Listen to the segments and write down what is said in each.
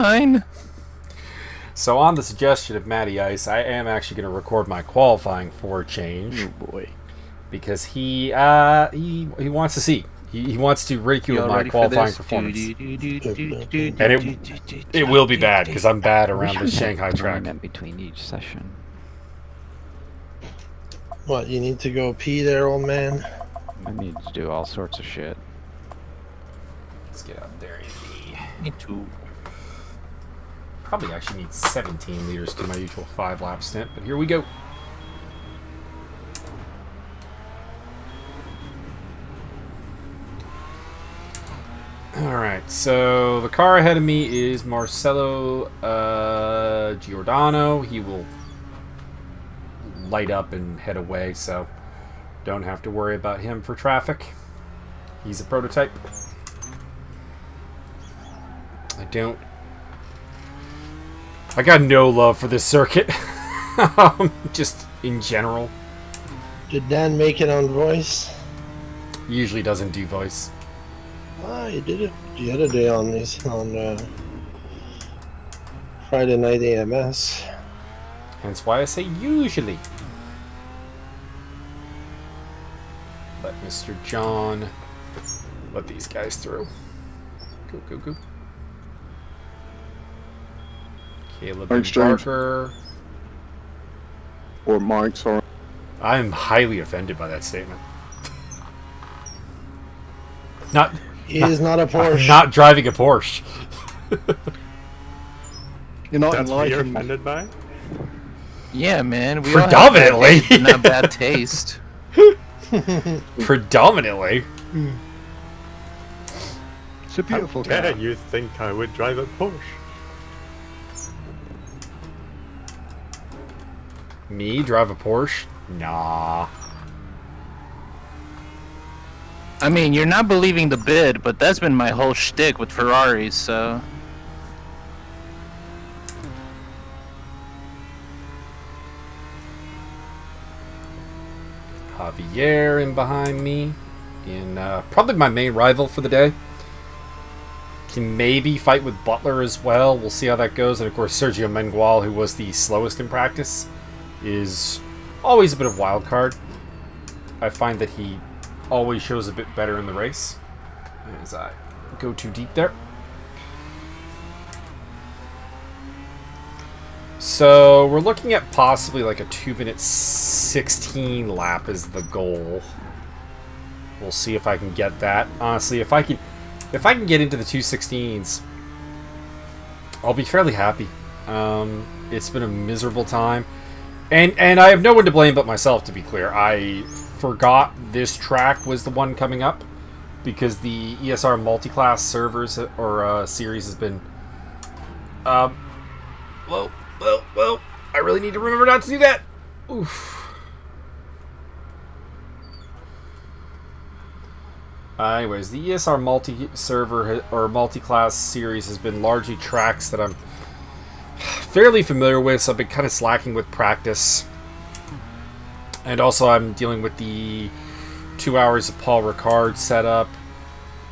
Fine. So on the suggestion of Matty Ice, I am actually going to record my qualifying for a change Oh boy. because he wants to see. He wants to ridicule Y'all my ready for qualifying this? performance. And it will be bad because I'm bad I wish around we the had Shanghai track. time between each session. What, you need to go pee there, old man? I need to do all sorts of shit. Let's get out there. Me too. Probably actually need 17 liters to my usual 5-lap stint, but here we go. Alright, so the car ahead of me is Marcelo Giordano. He will light up and head away, so don't have to worry about him for traffic. He's a prototype. I got no love for this circuit. Just in general. Did Dan make it on voice? He usually doesn't do voice. Ah, you did it the other day on Friday Night AMS. Hence why I say usually. Let Mr. John let these guys through. Go, go, go. Caleb and Thanks, James. Barker. Or Mike, sorry. I'm highly offended by that statement. Not He is not a Porsche. not driving a Porsche. You're not That's what you're enlightened. offended by? Yeah, man. We Predominantly. all have not bad taste. Predominantly. It's a beautiful How dare car. you think I would drive a Porsche? Me drive a Porsche? Nah. I mean, you're not believing the bid, but that's been my whole shtick with Ferraris, so... Javier in behind me. In probably my main rival for the day. Can maybe fight with Butler as well. We'll see how that goes. And of course, Sergio Mengual, who was the slowest in practice, is always a bit of wild card. I find that he always shows a bit better in the race. As I go too deep there. So we're looking at possibly like a 2-minute 16 lap is the goal. We'll see if I can get that. Honestly, if I can get into the 2:16s, I'll be fairly happy. It's been a miserable time, and I have no one to blame but myself. To be clear, I forgot this track was the one coming up because the ESR Multiclass servers or series has been. Well, I really need to remember not to do that. Oof. Anyways, the ESR multi-server or multi-class series has been largely tracks that I'm fairly familiar with, so I've been kind of slacking with practice. And also I'm dealing with the 2 hours of Paul Ricard setup,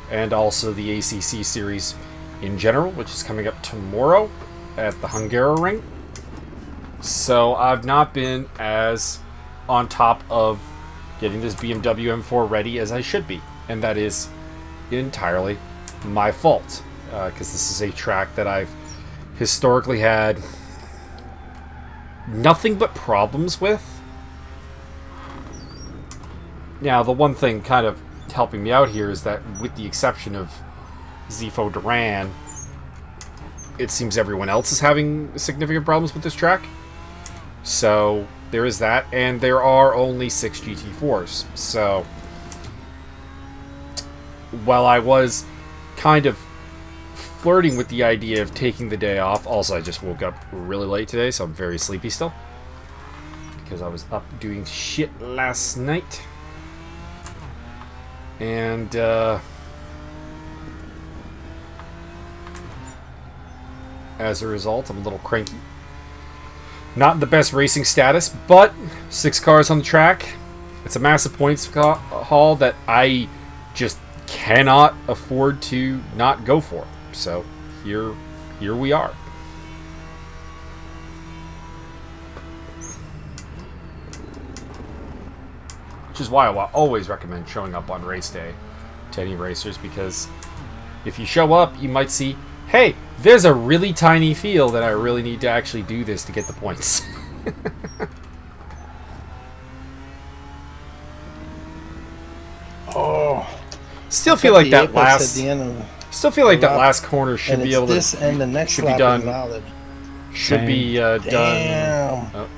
and also the ACC series in general, which is coming up tomorrow at the Hungaroring. So I've not been as on top of getting this BMW M4 ready as I should be. And that is entirely my fault. Because this is a track that I've historically had nothing but problems with. Now, the one thing kind of helping me out here is that with the exception of Zifo Duran, it seems everyone else is having significant problems with this track. So there is that, and there are only 6 GT4s. So while I was kind of flirting with the idea of taking the day off, also I just woke up really late today, so I'm very sleepy still. Because I was up doing shit last night. And, as a result, I'm a little cranky. Not the best racing status, but 6 cars on the track. It's a massive points haul that I just cannot afford to not go for. So here here we are. Which is why I always recommend showing up on race day to any racers, because if you show up, you might see, hey, there's a really tiny field and I really need to actually do this to get the points. Oh. Still feel like that At last. the end of, Still feel like that lap, last corner should and be it's able to. this and the next should be lap done. is valid. Should be done. Damn. Oh.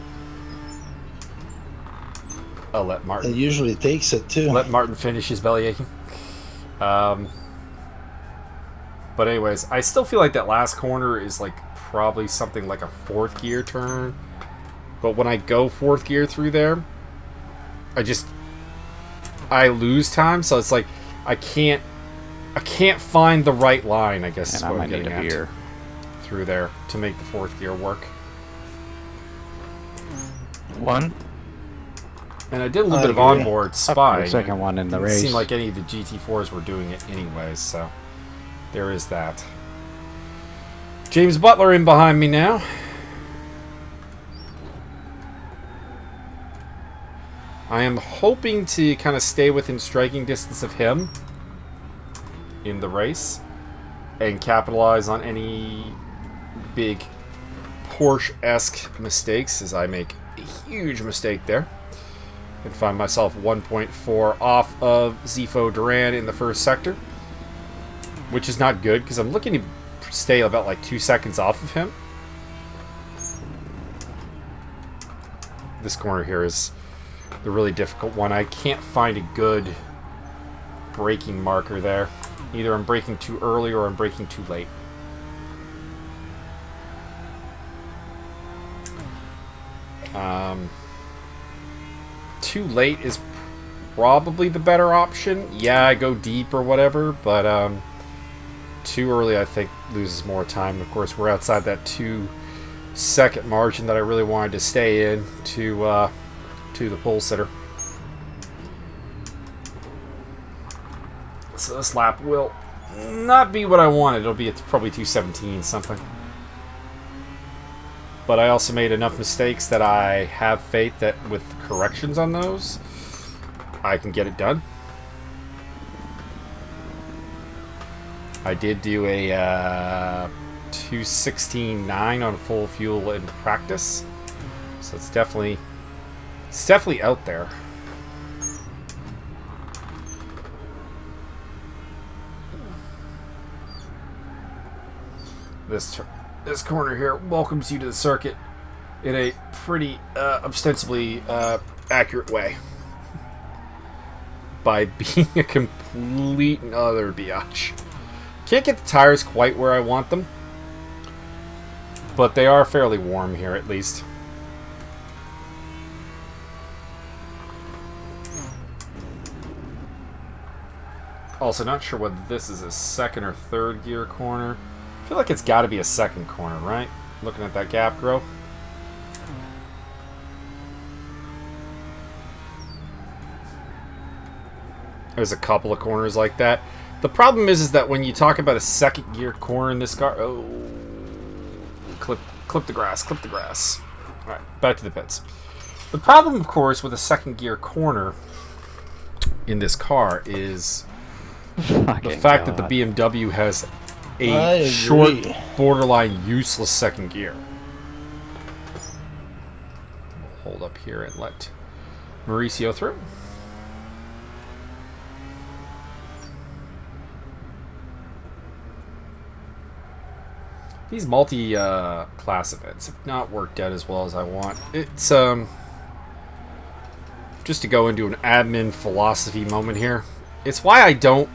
I'll let It Martin. usually takes it too. Let Martin finish his belly aching. But anyways, I still feel like that last corner is like probably something like a 4th gear turn. But when I go 4th gear through there, I lose time. So it's like I can't find the right line, I guess is And I what might I'm getting need a at beer. through there to make the 4th gear work. One. And I did a little I bit of agree. onboard The spying. second one in the It race. seemed like any of the GT4s were doing it anyways, so there is that. James Butler in behind me now. I am hoping to kind of stay within striking distance of him in the race and capitalize on any big Porsche-esque mistakes, as I make a huge mistake there and find myself 1.4 off of Zifo Duran in the first sector, which is not good because I'm looking to stay about like 2 seconds off of him. This corner here is the really difficult one. I can't find a good braking marker there. Either I'm braking too early or I'm braking too late. Too late is probably the better option. Yeah, I go deep or whatever, but too early I think loses more time. Of course, we're outside that 2-second margin that I really wanted to stay in to the pole sitter. So this lap will not be what I wanted. It'll be probably 2:17 something. But I also made enough mistakes that I have faith that with corrections on those, I can get it done. I did do a 2:16.9 on full fuel in practice, so it's definitely out there. This corner here welcomes you to the circuit in a pretty ostensibly accurate way by being a complete and utter biatch. Can't get the tires quite where I want them, but they are fairly warm here at least. Also, not sure whether this is a 2nd or 3rd gear corner. I feel like it's got to be a 2nd corner, right? Looking at that gap growth. There's a couple of corners like that. The problem is that when you talk about a 2nd gear corner in this car... Oh, clip the grass, clip the grass. Alright, back to the pits. The problem, of course, with a 2nd gear corner in this car is the fact that the BMW has a short, borderline useless 2nd gear. Hold up here and let Mauricio through. These multi-class events have not worked out as well as I want. It's just to go into an admin philosophy moment here. It's why I don't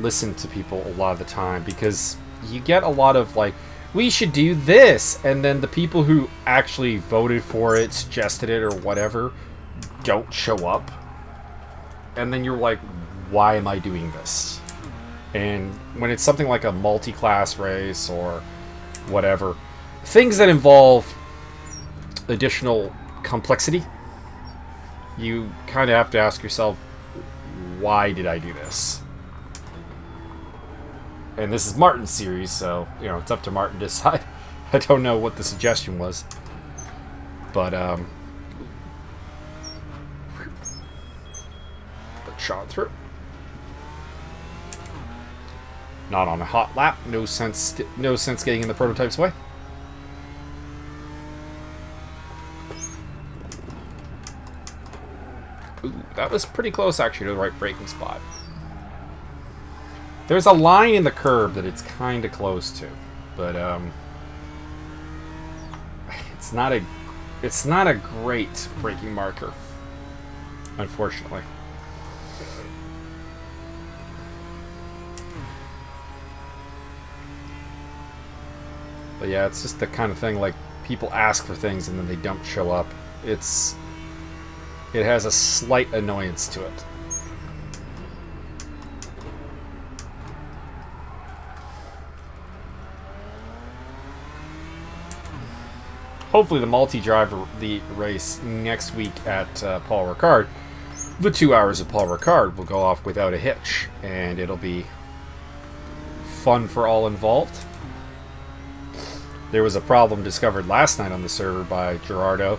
listen to people a lot of the time, because you get a lot of like, we should do this, and then the people who actually voted for it, suggested it, or whatever, don't show up. And then you're like, why am I doing this? And when it's something like a multi-class race or whatever, things that involve additional complexity, you kind of have to ask yourself, why did I do this? and this is Martin's series, so you know it's up to Martin to decide. I don't know what the suggestion was, but shot through. Not on a hot lap. No sense getting in the prototype's way. Ooh, that was pretty close actually to the right braking spot. There's a line in the curb that it's kind of close to, but it's not a great braking marker, unfortunately. But yeah, it's just the kind of thing like people ask for things and then they don't show up. It has a slight annoyance to it. Hopefully the multi-driver the race next week at Paul Ricard, the 2 hours of Paul Ricard will go off without a hitch, and it'll be fun for all involved. There was a problem discovered last night on the server by Gerardo.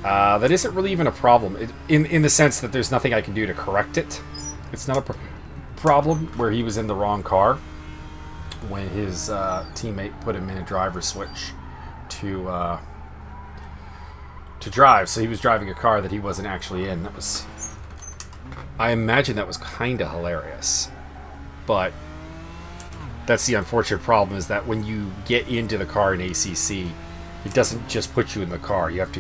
That isn't really even a problem, in the sense that there's nothing I can do to correct it. It's not a problem where he was in the wrong car when his teammate put him in a driver switch to drive. So he was driving a car that he wasn't actually in. That was, I imagine that was kind of hilarious, but that's the unfortunate problem, is that when you get into the car in ACC, it doesn't just put you in the car. You have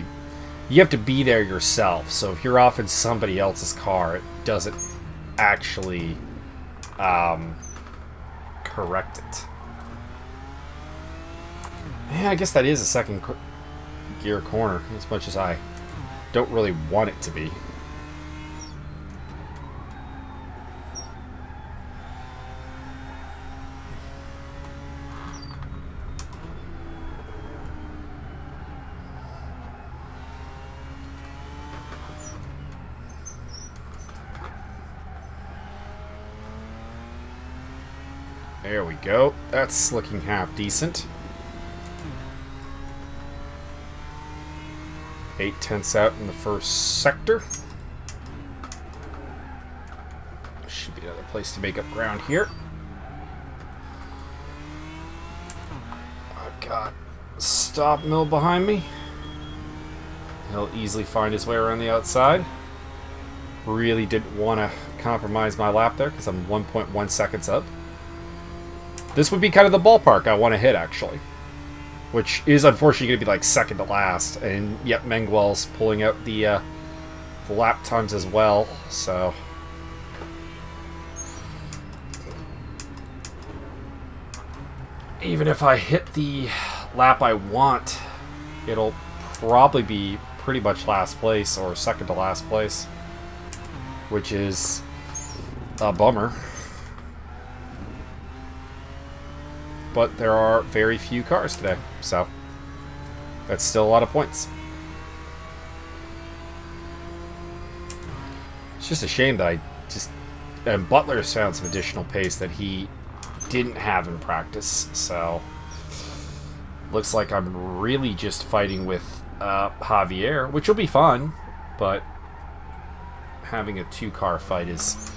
to be there yourself. So if you're off in somebody else's car, it doesn't actually correct it. Yeah, I guess that is a second gear corner, as much as I don't really want it to be. There we go. That's looking half decent. 8/10 out in the first sector. Should be another place to make up ground here. I've got Stop Mill behind me. He'll easily find his way around the outside. Really didn't want to compromise my lap there because I'm 1.1 seconds up. This would be kind of the ballpark I want to hit, actually. Which is unfortunately going to be like second to last. And yet Menguel's pulling out the lap times as well. So even if I hit the lap I want, it'll probably be pretty much last place or second to last place. Which is a bummer. But there are very few cars today, so that's still a lot of points. It's just a shame that and Butler's found some additional pace that he didn't have in practice, so looks like I'm really just fighting with Javier, which will be fun, but having a two-car fight is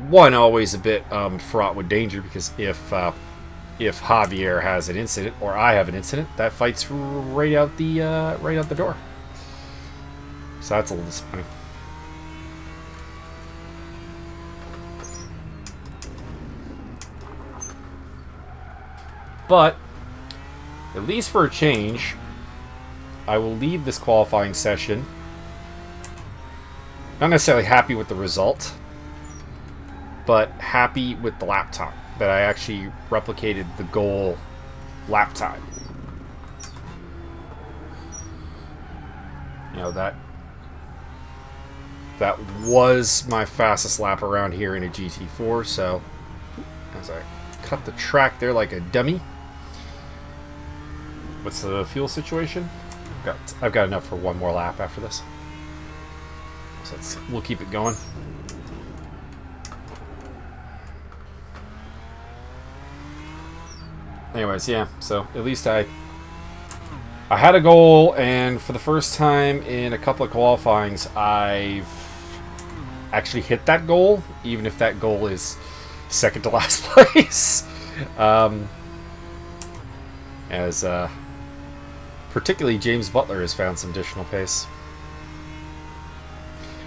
one, always a bit fraught with danger, because if Javier has an incident or I have an incident, that fight's right out the door. So that's a little disappointing. But at least for a change, I will leave this qualifying session not necessarily happy with the result, but happy with the lap time, that I actually replicated the goal lap time. You know, that was my fastest lap around here in a GT4, so as I cut the track there like a dummy. What's the fuel situation? I've got enough for one more lap after this. So we'll keep it going. anyways, yeah. So at least I had a goal, and for the first time in a couple of qualifyings, I've actually hit that goal, even if that goal is second to last place. As particularly James Butler has found some additional pace.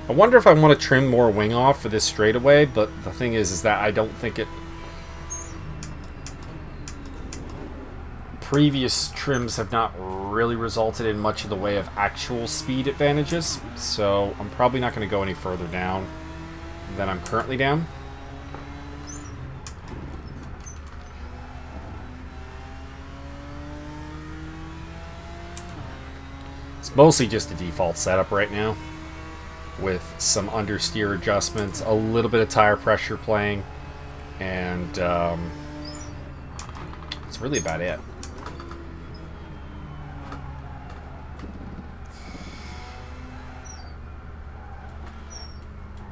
I wonder if I want to trim more wing off for this straightaway, but the thing is that I don't think it... Previous trims have not really resulted in much of the way of actual speed advantages, so I'm probably not going to go any further down than I'm currently down. It's mostly just a default setup right now, with some understeer adjustments, a little bit of tire pressure playing, and that's really about it.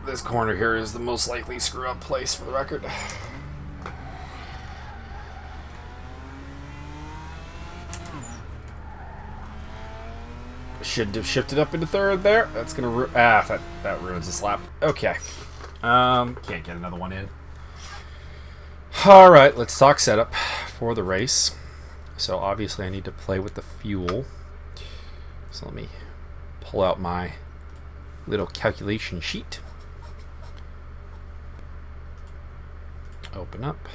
This corner here is the most likely screw-up place for the record. Should have shifted up into third there. That's gonna that ruins this lap. Okay, can't get another one in. All right, let's talk setup for the race. So obviously I need to play with the fuel. So let me pull out my little calculation sheet. Open up.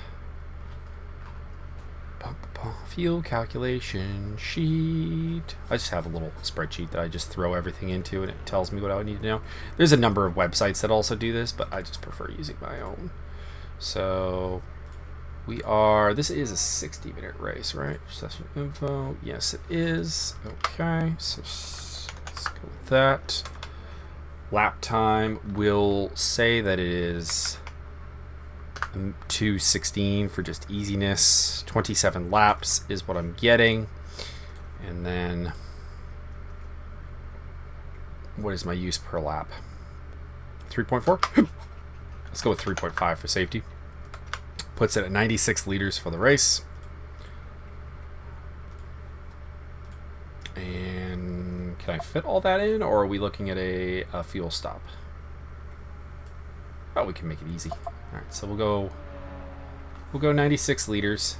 Fuel calculation sheet. I just have a little spreadsheet that I just throw everything into, and it tells me what I would need to know. There's a number of websites that also do this, but I just prefer using my own. So we are... This is a 60-minute race, right? Session info. Yes, it is. Okay, so let's go with that. Lap time will say that it is 2:16 for just easiness. 27 laps is what I'm getting. And then what is my use per lap? 3.4? Let's go with 3.5 for safety. Puts it at 96 liters for the race. And can I fit all that in, or are we looking at a fuel stop? Oh, we can make it easy. Alright, so we'll go 96 liters,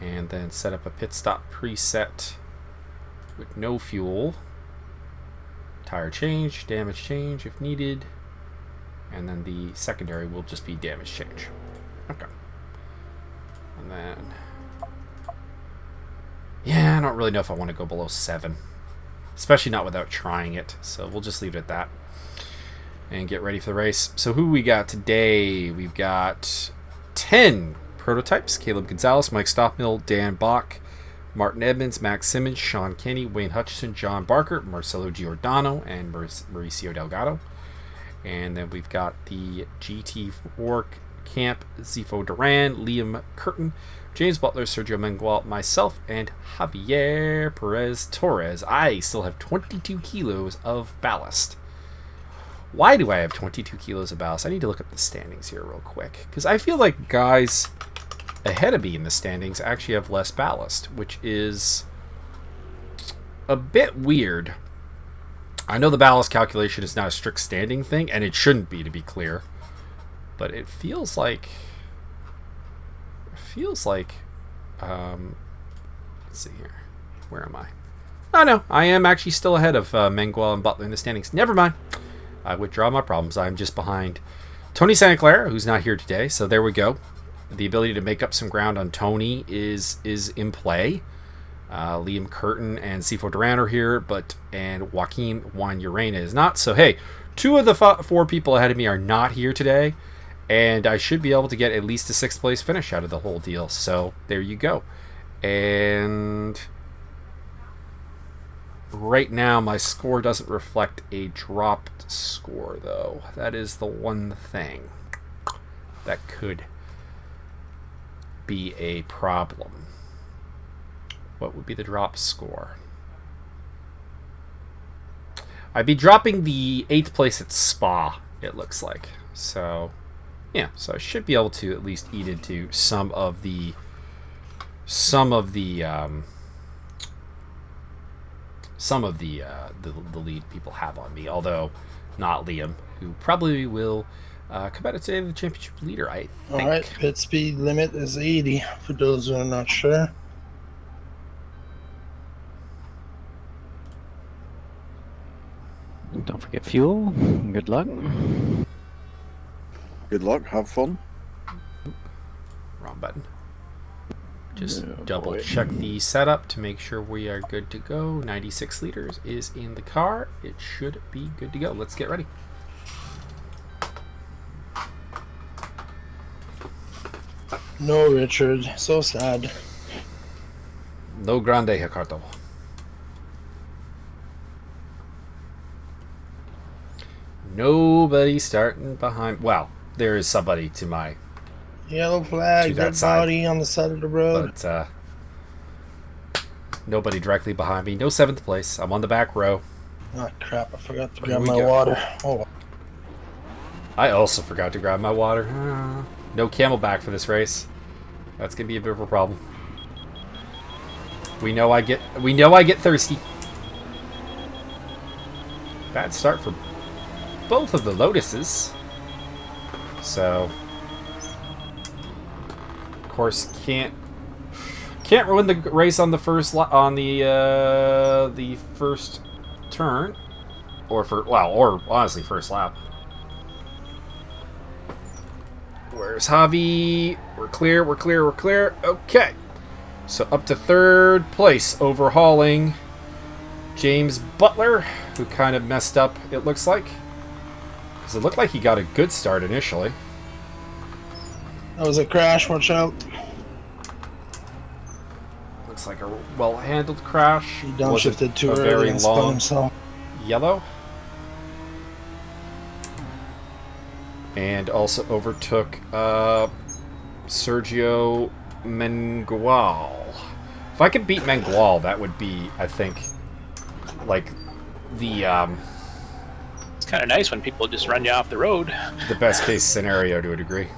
and then set up a pit stop preset with no fuel, tire change, damage change if needed, and then the secondary will just be damage change. Okay. And then, yeah, I don't really know if I want to go below 7, especially not without trying it, so we'll just leave it at that and get ready for the race. So who we got today? We've got 10 prototypes. Caleb Gonzalez, Mike Stockmill, Dan Bach, Martin Edmonds, Max Simmons, Sean Kenny, Wayne Hutchison, John Barker, Marcelo Giordano, and Mauricio Delgado. And then we've got the GT4 Camp, Zifo Duran, Liam Curtin, James Butler, Sergio Mengual, myself, and Javier Perez Torres. I still have 22 kilos of ballast. Why do I have 22 kilos of ballast? I need to look up the standings here real quick, because I feel like guys ahead of me in the standings actually have less ballast, which is a bit weird. I know the ballast calculation is not a strict standing thing, and it shouldn't be, to be clear, but it feels like let's see here, where am I? Oh no, I am actually still ahead of Mengual and Butler in the standings. Never mind, I withdraw my problems. I'm just behind Tony Santa Clara, who's not here today, so there we go. The ability to make up some ground on Tony is in play. Liam Curtin and Zifo Duran are here, and Joaquin Juan Urena is not. So hey, 2 of the 4 people ahead of me are not here today, and I should be able to get at least a 6th place finish out of the whole deal. So there you go. And right now my score doesn't reflect a dropped score, though. That is the one thing that could be a problem. What would be the drop score? I'd be dropping the 8th place at Spa, it looks like. So, yeah, so I should be able to at least eat into some of the some of the lead people have on me, although not Liam, who probably will come out and say the championship leader, I think. All right, pit speed limit is 80 for those who are not sure. Don't forget fuel. Good luck. Good luck. Have fun. Wrong button. Just double check the setup to make sure we are good to go. 96 liters is in the car. It should be good to go. Let's get ready. No, Richard. So sad. No grande, Ricardo. Nobody starting behind. Well, there is somebody to my Yellow flag, To that dead side. body on the side of the road. but nobody directly behind me. No 7th place. I'm on the back row. Ah, crap. I forgot to Here grab we my go. water. Oh, I also forgot to grab my water. No Camelback for this race. That's gonna be a bit of a problem. We know I get thirsty. Bad start for both of the Lotuses. So, of course, can't ruin the race on the first the first turn, or honestly first lap. Where's Javi? We're clear, we're clear, we're clear. Okay. So up to 3rd place, overhauling James Butler, who kind of messed up, it looks like. Because it looked like he got a good start initially. that was a crash. Watch out. Looks like a well-handled crash. He Wasn't downshifted too a early very and spun long himself. yellow. And also overtook Sergio Mengual. If I could beat Mengual, that would be, I think, like the It's kind of nice when people just run you off the road. best case scenario to a degree.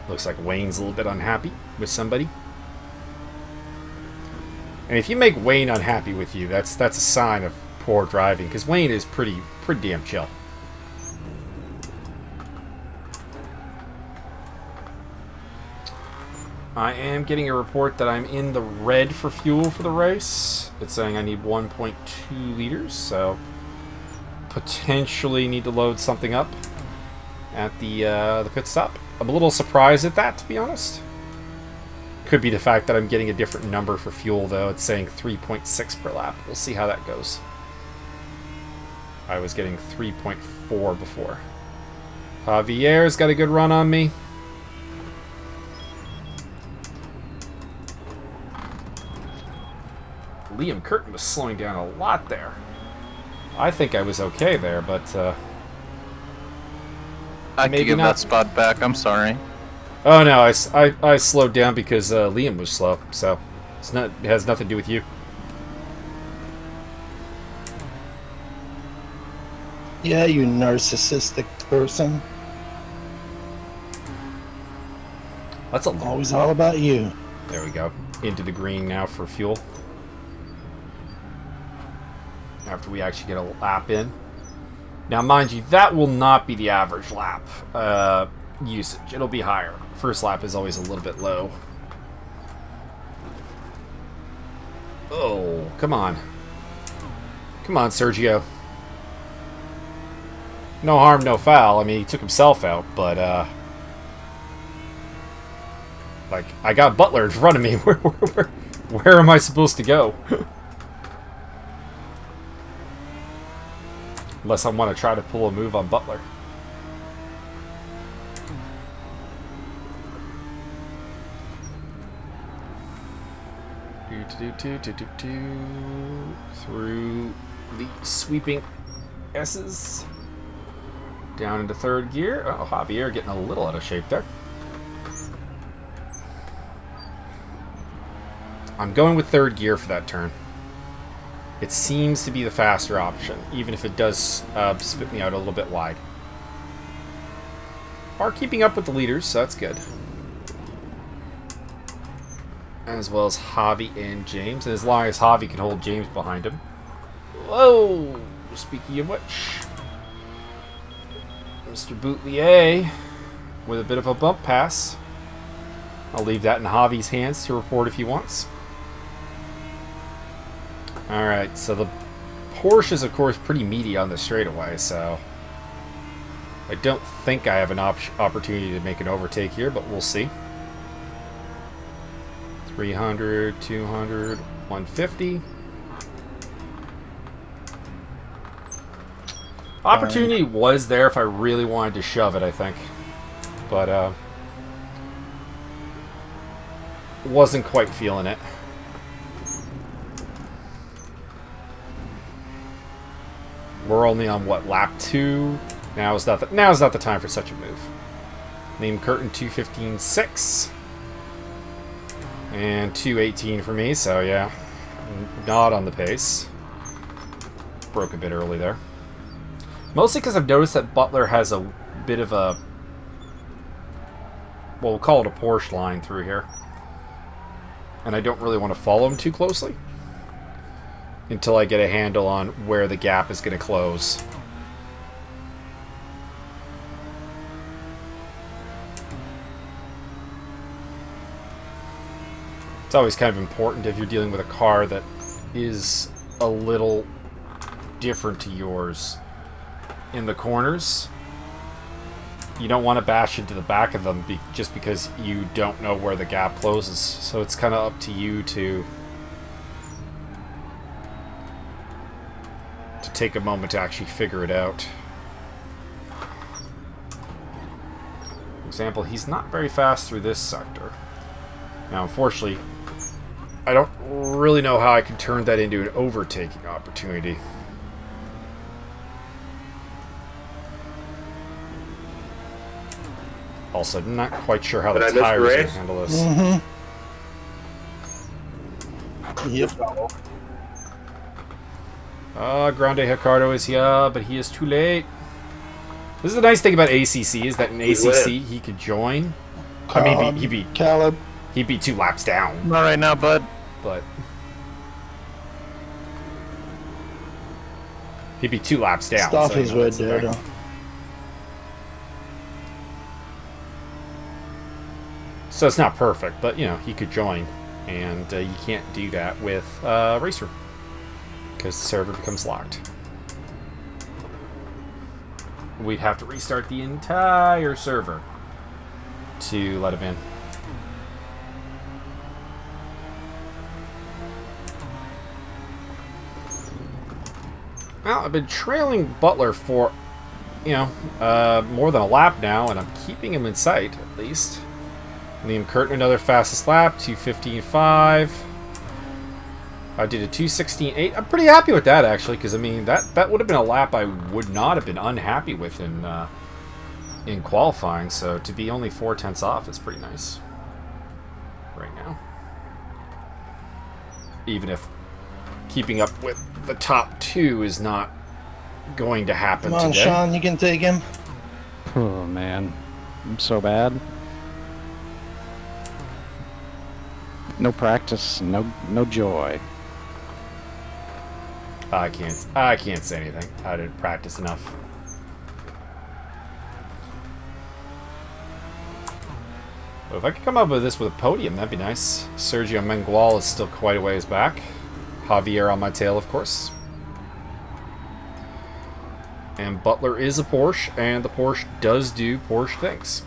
Looks like Wayne's a little bit unhappy with somebody. And if you make Wayne unhappy with you, that's a sign of poor driving, because Wayne is pretty damn chill. I am getting a report that I'm in the red for fuel for the race. It's saying I need 1.2 liters, so potentially need to load something up at the pit stop. I'm a little surprised at that, to be honest. Could be the fact that I'm getting a different number for fuel, though. It's saying 3.6 per lap. We'll see how that goes. I was getting 3.4 before. Javier's got a good run on me. Liam Curtin was slowing down a lot there. I think I was okay there, but I maybe could give not. that spot back. I'm sorry. Oh no, I slowed down because Liam was slow, so it has nothing to do with you. Yeah, you narcissistic person. That's a Always all about you. There we go. Into the green now for fuel. After we actually get a lap in. Now, mind you, that will not be the average lap usage. It'll be higher. First lap is always a little bit low. Oh, come on. Come on, Sergio. No harm, no foul. I mean, he took himself out, but, like, I got Butler in front of me. Where am I supposed to go? Unless I want to try to pull a move on Butler. Through the sweeping S's. Down into 3rd gear. Oh, Javier getting a little out of shape there. I'm going with 3rd gear for that turn. It seems to be the faster option, even if it does spit me out a little bit wide. Are keeping up with the leaders, so that's good. as well as Javi and James. And as long as Javi can hold James behind him. Whoa! Speaking of which, Mr. Boutelier with a bit of a bump pass. I'll leave that in Javi's hands to report if he wants. Alright, so the Porsche is, of course, pretty meaty on the straightaway, so I don't think I have an opportunity to make an overtake here, but we'll see. 300, 200, 150. Opportunity was there if I really wanted to shove it, I think. But, wasn't quite feeling it. We're only on, what, lap 2? Now is not the time for such a move. Name curtain 215.6. And 218 for me, so yeah. Not on the pace. Broke a bit early there. Mostly because I've noticed that Butler has a bit of a... well, we'll call it a Porsche line through here. And I don't really want to follow him too closely until I get a handle on where the gap is going to close. It's always kind of important if you're dealing with a car that is a little different to yours in the corners. You don't want to bash into the back of them just because you don't know where the gap closes. So it's kind of up to you to take a moment to actually figure it out. For example, he's not very fast through this sector. Now, unfortunately, I don't really know how I can turn that into an overtaking opportunity. Also, not quite sure how the tires are going to handle this. Yep. Grande Ricardo is here, but he is too late. This is the nice thing about ACC, is that in ACC he could join. I mean, he'd be 2 laps down. Not right now, bud. But he'd be 2 laps down. Stuff so, is right there, though. So it's not perfect, but, you know, he could join. And you can't do that with Racer, because the server becomes locked. We'd have to restart the entire server to let him in. Well, I've been trailing Butler for, you know, more than a lap now, and I'm keeping him in sight, at least. Liam Curtin, another fastest lap, 2:15.5. I did a 2:16.8. I'm pretty happy with that, actually, because, I mean, that would have been a lap I would not have been unhappy with in qualifying, so to be only 4/10 off is pretty nice right now. Even if keeping up with the top 2 is not going to happen Come on, today. Sean, you can take him. Oh man, I'm so bad. No practice, no joy. I can't say anything. I didn't practice enough. But if I could come up with this with a podium, that'd be nice. Sergio Mengual is still quite a ways back. Javier on my tail, of course. And Butler is a Porsche, and the Porsche does do Porsche things.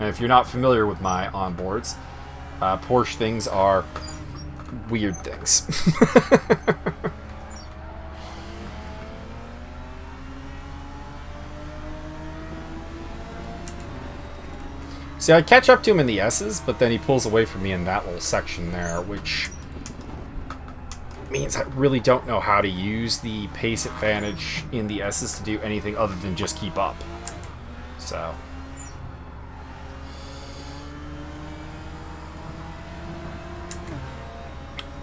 And if you're not familiar with my onboards, Porsche things are weird things. See, I catch up to him in the S's, but then he pulls away from me in that little section there, which means I really don't know how to use the pace advantage in the S's to do anything other than just keep up. So...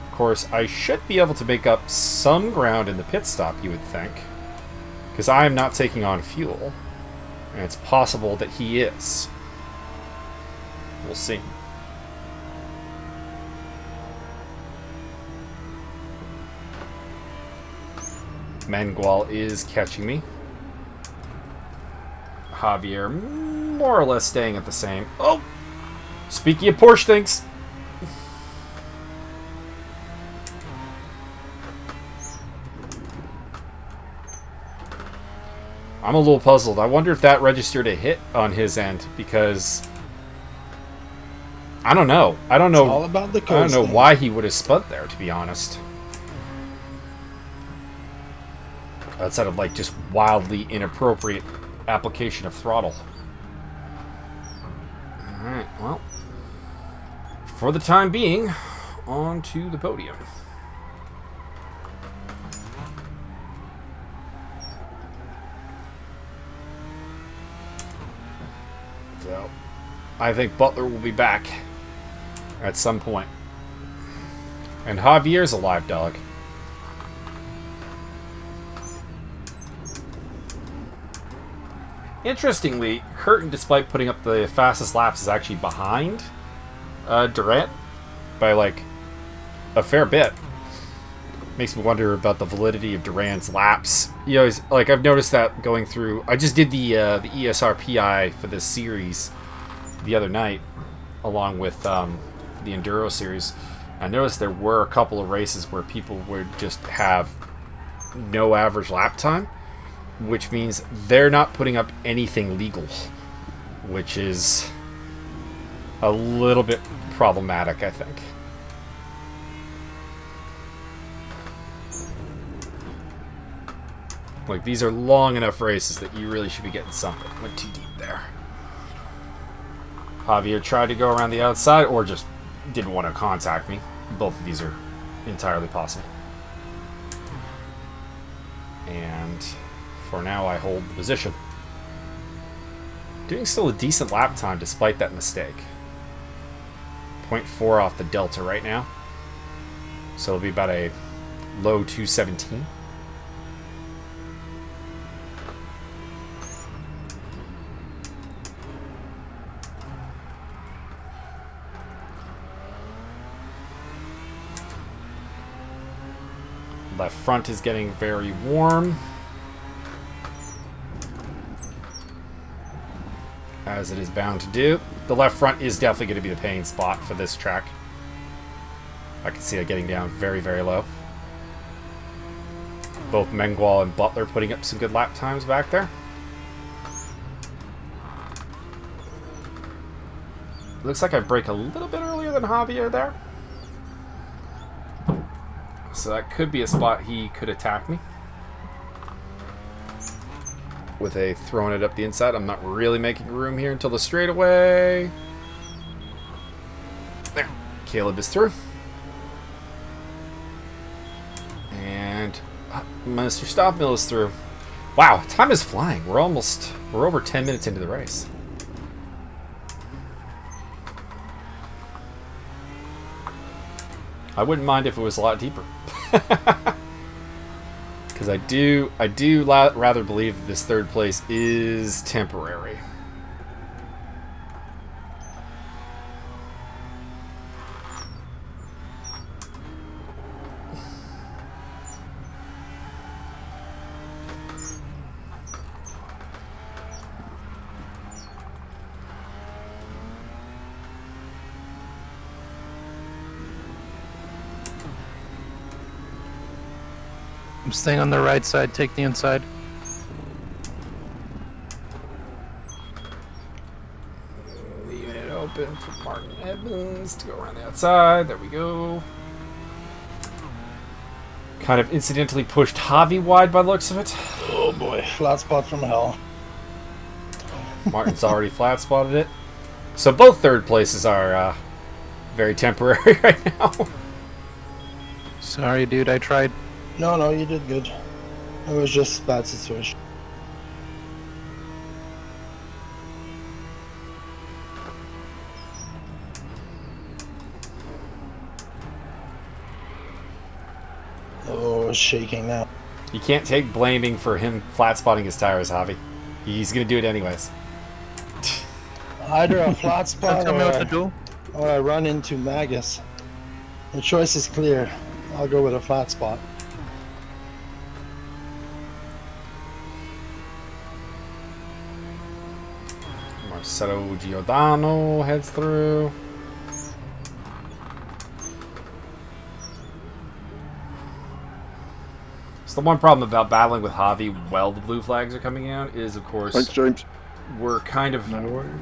of course, I should be able to make up some ground in the pit stop, you would think. Because I am not taking on fuel. And it's possible that he is. We'll see. Mangual is catching me. Javier more or less staying at the same. Oh! Speaking of Porsche things. I'm a little puzzled. I wonder if that registered a hit on his end, because I don't know. I don't know. It's all about the I don't know coasting. why he would have spun there, to be honest. That sounded like just wildly inappropriate application of throttle. Alright, well. For the time being, on to the podium. So, I think Butler will be back at some point. And Javier's a live dog. Interestingly, Curtin, despite putting up the fastest laps, is actually behind Durant by like a fair bit. Makes me wonder about the validity of Durant's laps. You know, like I've noticed that going through. I just did the ESR PI for this series the other night, along with the Enduro series. I noticed there were a couple of races where people would just have no average lap time, which means they're not putting up anything legal, which is a little bit problematic, I think. Like, these are long enough races that you really should be getting something. Went too deep there. Javier tried to go around the outside, or just didn't want to contact me. Both of these are entirely possible. And for now, I hold the position. Doing still a decent lap time despite that mistake. 0.4 off the Delta right now. So it'll be about a low 217. Left front is getting very warm, as it is bound to do. The left front is definitely going to be the pain spot for this track. I can see it getting down very, very low. Both Mengual and Butler putting up some good lap times back there. Looks like I brake a little bit earlier than Javier there. So that could be a spot he could attack me. With a throwing it up the inside. I'm not really making room here until the straightaway. There. Caleb is through. And Mr. Stopmill is through. Wow, time is flying. We're over 10 minutes into the race. I wouldn't mind if it was a lot deeper. Because I do rather believe that this third place is temporary. I'm staying on the right side, take the inside. Leaving it open for Martin Evans to go around the outside. There we go. Kind of incidentally pushed Javi wide by the looks of it. Oh boy, flat spot from hell. Martin's already flat spotted it. So both third places are very temporary right now. Sorry, dude, I tried. No, you did good. It was just a bad situation. Oh, it's shaking now. You can't take blaming for him flat spotting his tires, Javi. He's gonna do it anyways. Either a flat spot Tell me what to do. or I run into Magus. The choice is clear. I'll go with a flat spot. Marcelo Giordano heads through. So the one problem about battling with Javi while the blue flags are coming out is, of course, Thanks, James. we're kind of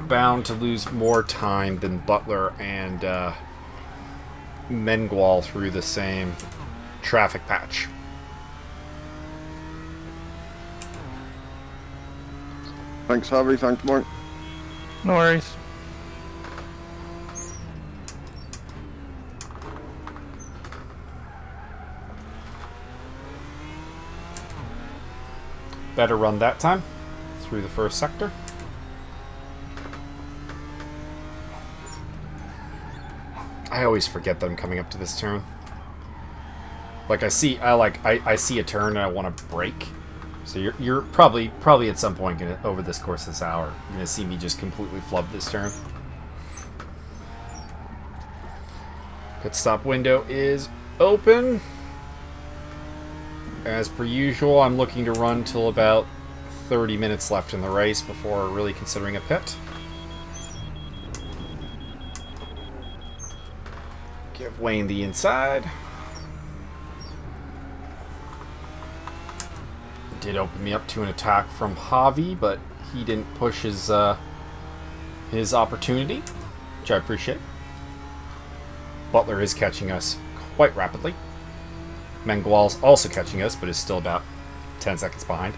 bound to lose more time than Butler and Mengual through the same traffic patch. Thanks, Harvey. Thanks, Mark. No worries. Better run that time through the first sector. I always forget that I'm coming up to this turn. Like I see a turn and I want to brake. So you're probably at some point over this course of this hour gonna see me just completely flub this turn. Pit stop window is open. As per usual, I'm looking to run till about 30 minutes left in the race before really considering a pit. Give Wayne the inside. Did open me up to an attack from Javi, but he didn't push his opportunity, which I appreciate. Butler is catching us quite rapidly. Mengual's also catching us, but is still about 10 seconds behind.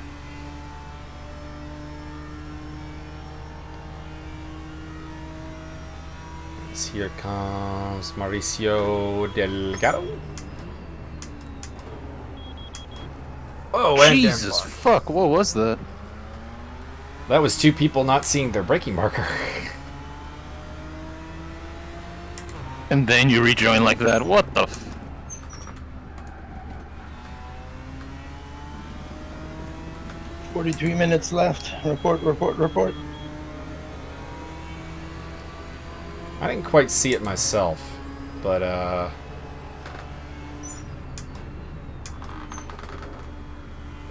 Here comes Mauricio Delgado. Oh, and Jesus fuck, what was that? that was two people not seeing their braking marker. And then you rejoin like that. What the f... 43 minutes left. Report, report, report. I didn't quite see it myself, but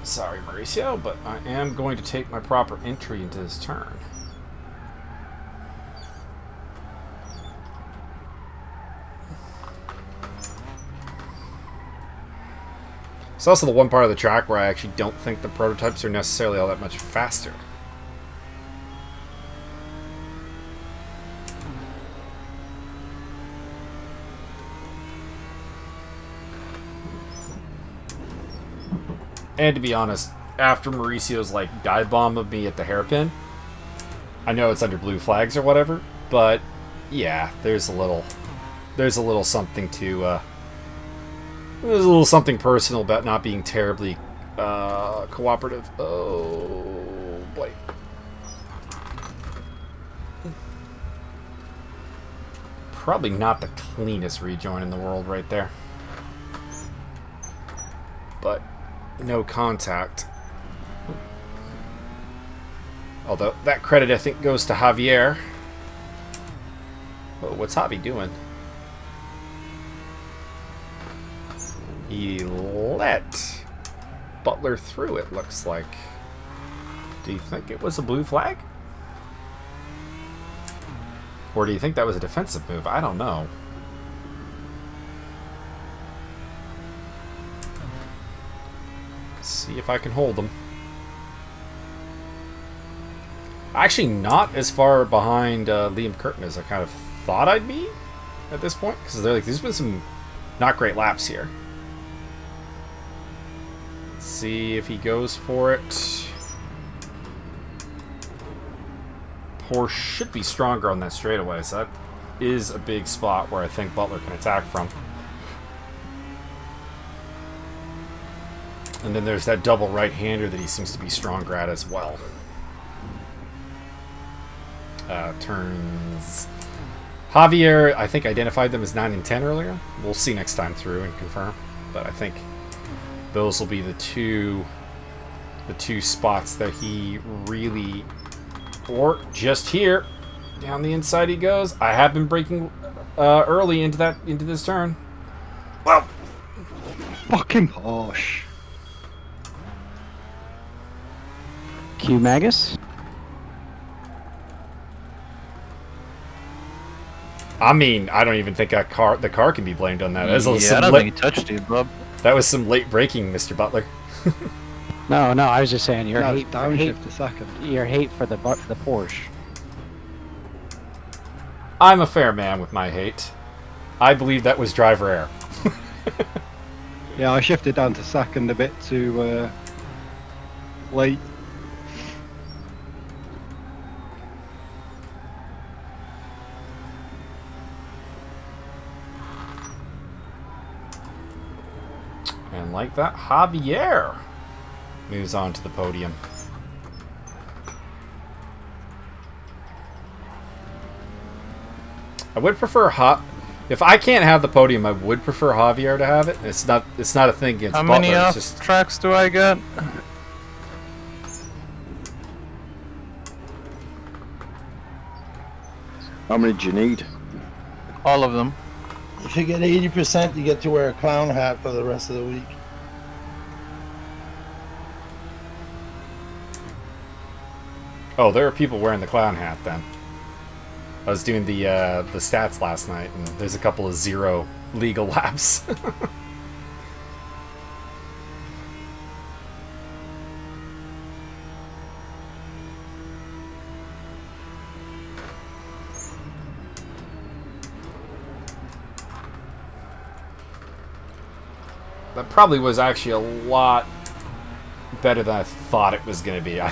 sorry, Mauricio, but I am going to take my proper entry into this turn. It's also the one part of the track where I actually don't think the prototypes are necessarily all that much faster. And to be honest, after Mauricio's like dive bomb of me at the hairpin, I know it's under blue flags or whatever, but yeah, there's a little something to there's a little something personal about not being terribly cooperative. Oh boy. Probably not the cleanest rejoin in the world right there. But no contact. Although that credit I think goes to Javier. Oh, what's Javi doing? He let Butler through, it looks like. Do you think it was a blue flag? Or do you think that was a defensive move? I don't know. See if I can hold them. Actually, not as far behind Liam Curtin as I kind of thought I'd be at this point, because there's been some not great laps here. Let's see if he goes for it. Porsche should be stronger on that straightaway, so that is a big spot where I think Butler can attack from. And then there's that double right-hander that he seems to be stronger at as well. Turns... Javier, I think, identified them as 9 and 10 earlier. We'll see next time through and confirm. But I think those will be the two spots that he really... Or just here, down the inside he goes. I have been braking early into this turn. Well, fucking Porsche. Q Magus? I mean, I don't even think the car can be blamed on that. Yeah, I don't think he touched you, bub. That was some late braking, Mr. Butler. No, I was just saying your No, hate, it's downshift a second. your hate for the Porsche. I'm a fair man with my hate. I believe that was driver error. Yeah, I shifted down to second a bit too late. And like that, Javier moves on to the podium. I would prefer if I can't have the podium, I would prefer Javier to have it. It's not a thing against How Butler. many It's off just tracks do I get? How many do you need? All of them. If you get 80%, you get to wear a clown hat for the rest of the week. Oh, there are people wearing the clown hat then. I was doing the stats last night, and there's a couple of 0 legal laps. That probably was actually a lot better than I thought it was going to be. I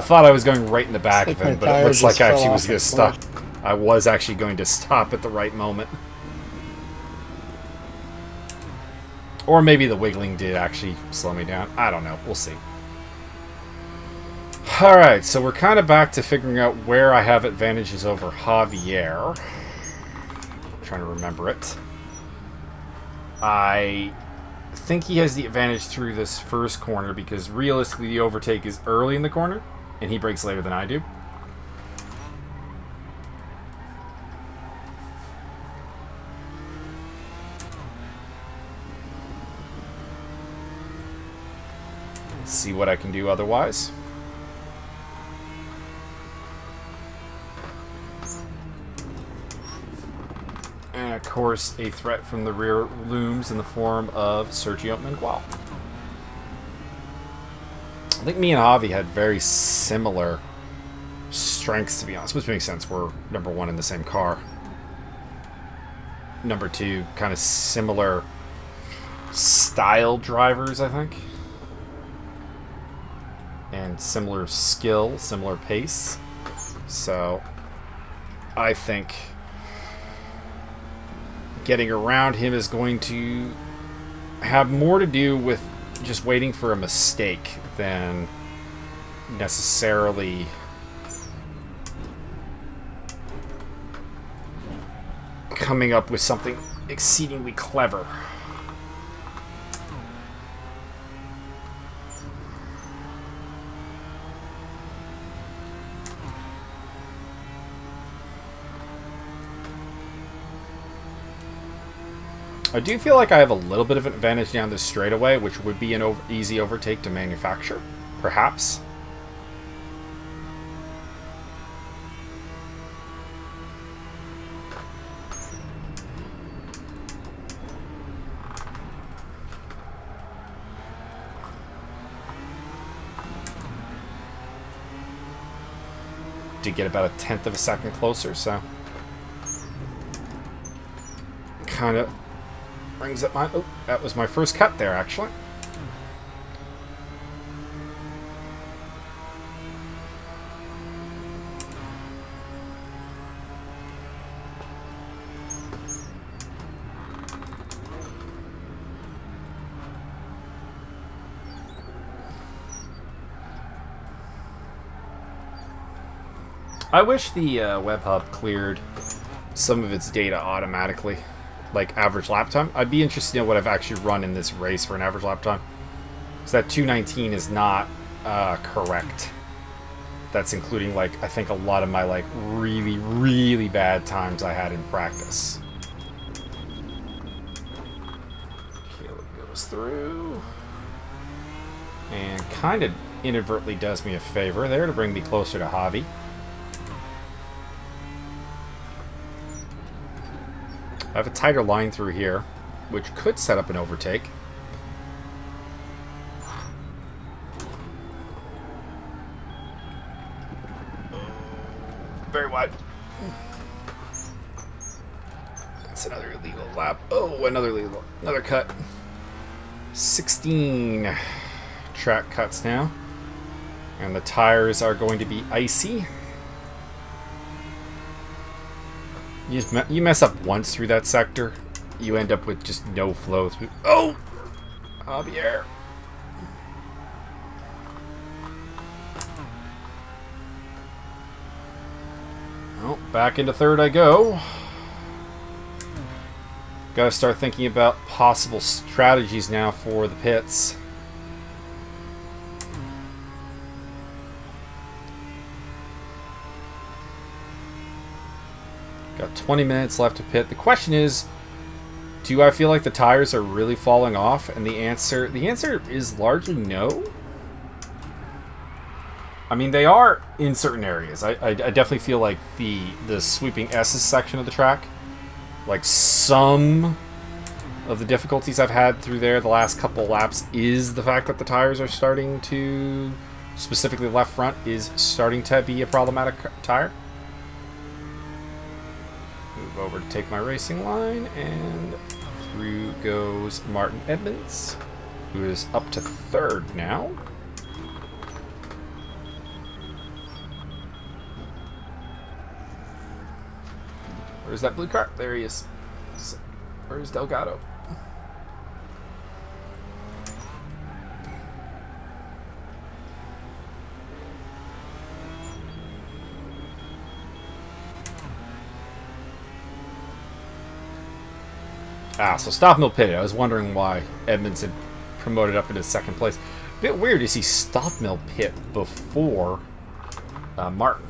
thought I was going right in the back of him, but it looks like I actually was going to stop. I was actually going to stop at the right moment. Or maybe the wiggling did actually slow me down. I don't know. We'll see. Alright, so we're kind of back to figuring out where I have advantages over Javier. I'm trying to remember it. I think he has the advantage through this first corner because realistically the overtake is early in the corner and he brakes later than I do. Let's see what I can do otherwise. And of course, a threat from the rear looms in the form of Sergio Mengual. I think me and Javi had very similar strengths, to be honest, which makes sense. We're number 1 in the same car. Number 2, kind of similar style drivers, I think. And similar skill, similar pace. So, I think getting around him is going to have more to do with just waiting for a mistake than necessarily coming up with something exceedingly clever. I do feel like I have a little bit of an advantage down this straightaway, which would be an easy overtake to manufacture, perhaps. Did get about 1/10 of a second closer, so kind of brings up my... Oh, that was my first cut there, actually. I wish the web hub cleared some of its data automatically. Like average lap time. I'd be interested in what I've actually run in this race for an average lap time. So that 2:19 is not correct. That's including, like, I think a lot of my, like, really, really bad times I had in practice. Caleb goes through. And kind of inadvertently does me a favor there to bring me closer to Javi. I have a tighter line through here, which could set up an overtake. Very wide. That's another illegal lap. Oh, another cut. 16 track cuts now. And the tires are going to be icy. You mess up once through that sector, you end up with just no flow through. Oh! Javier. Well, back into third I go. Gotta start thinking about possible strategies now for the pits. Got 20 minutes left to pit. The question is, do I feel like the tires are really falling off? And the answer is largely no. I mean, they are in certain areas. I definitely feel like the sweeping S's section of the track, like some of the difficulties I've had through there the last couple laps is the fact that the tires are starting to, specifically the left front, is starting to be a problematic tire. Move over to take my racing line, and through goes Martin Edmonds, who is up to third now. Where's that blue car? There he is. Where's Delgado? So Stop Mill Pit. I was wondering why Edmonds had promoted up into second place. A bit weird to see Stop Mill Pit before Martin.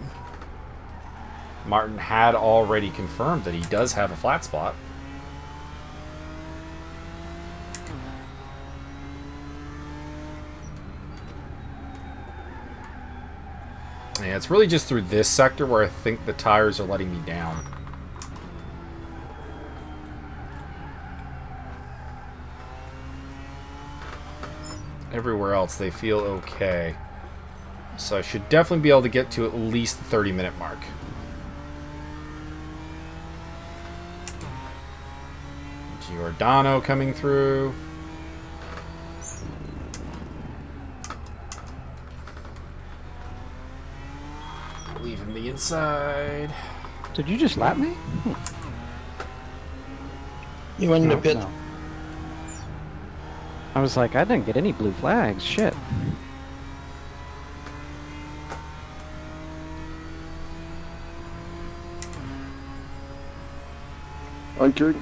Martin had already confirmed that he does have a flat spot. Yeah, it's really just through this sector where I think the tires are letting me down. Everywhere else they feel okay. So I should definitely be able to get to at least the 30-minute mark. Giordano coming through. Leaving the inside. Did you just lap me? You went in the No, pit. no. I was like, I didn't get any blue flags. Shit. Thank you.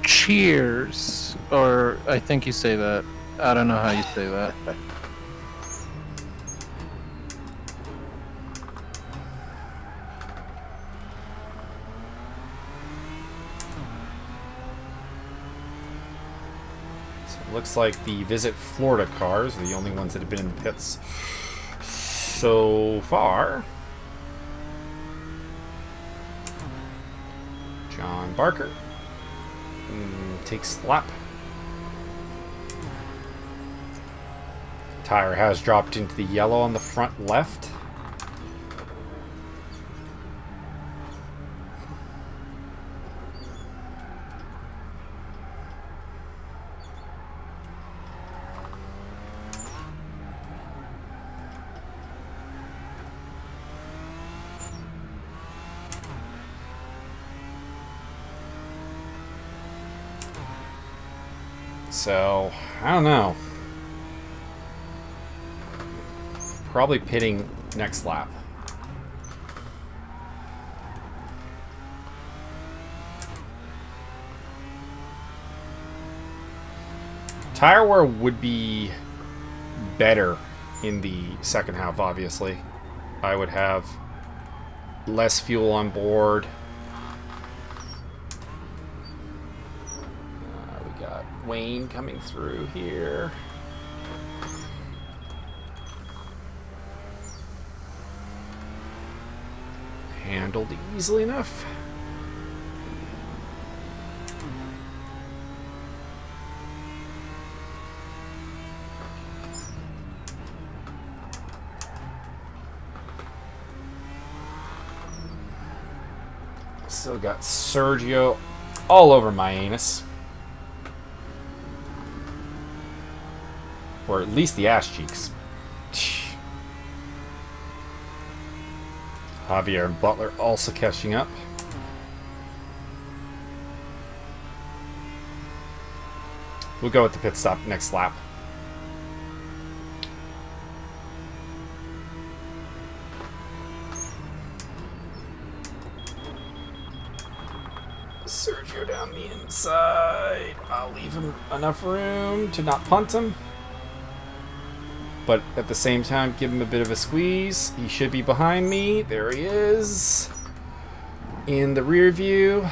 Cheers. Or I think you say that. I don't know how you say that. Looks like the Visit Florida cars are the only ones that have been in the pits so far. John Barker takes the lap. Tire has dropped into the yellow on the front left. So, I don't know. Probably pitting next lap. Tire wear would be better in the second half, obviously. I would have less fuel on board. We got Wayne coming through here. handled easily enough. Still got Sergio all over my anus. Or at least the ass cheeks. Javier and Butler also catching up. We'll go with the pit stop next lap. Sergio down the inside. I'll leave him enough room to not punt him. But at the same time, give him a bit of a squeeze. He should be behind me. There he is. In the rear view.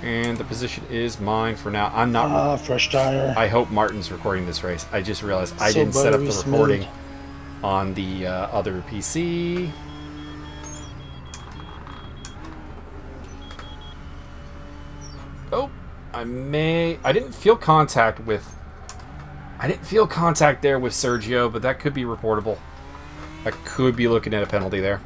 And the position is mine for now. I'm not... fresh tire. I hope Martin's recording this race. I just realized I So didn't set up the buttery recording smooth. on the other PC. Oh, I didn't feel contact there with Sergio, but that could be reportable. I could be looking at a penalty there.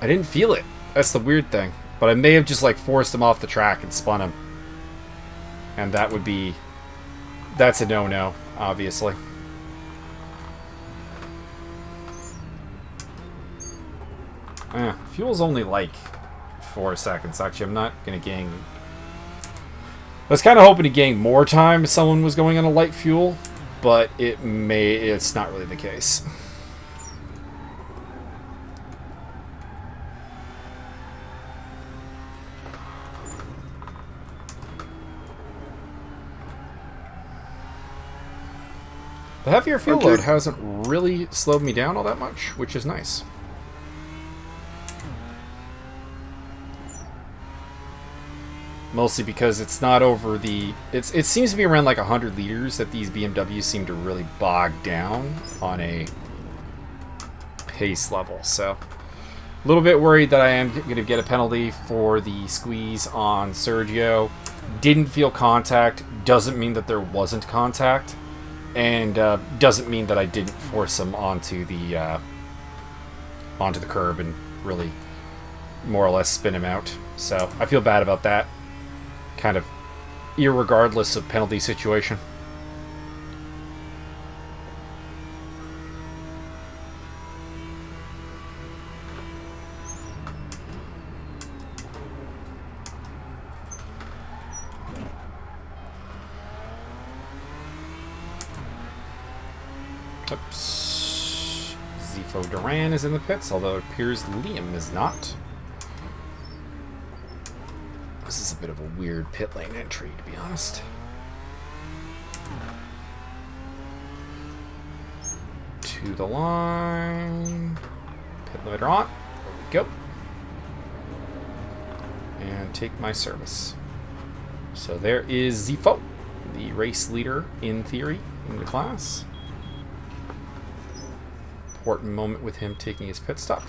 I didn't feel it. That's the weird thing. But I may have just like forced him off the track and spun him. And that would be... That's a no-no, obviously. Fuel's only like 4 seconds. Actually, I'm not going to gain... I was kind of hoping to gain more time if someone was going on a light fuel, but it's not really the case. The heavier fuel load hasn't really slowed me down all that much, which is nice. Mostly because it's not over the... It seems to be around like 100 liters that these BMWs seem to really bog down on a pace level. So, a little bit worried that I am going to get a penalty for the squeeze on Sergio. Didn't feel contact. Doesn't mean that there wasn't contact. And doesn't mean that I didn't force him onto the curb and really more or less spin him out. So, I feel bad about that. Kind of irregardless of penalty situation. Oops. Zifo Duran is in the pits, although it appears Liam is not. This is a bit of a weird pit lane entry, to be honest. To the line. Pit limiter on. There we go. And take my service. So there is Zifo, the race leader, in theory, in the class. Important moment with him taking his pit stop.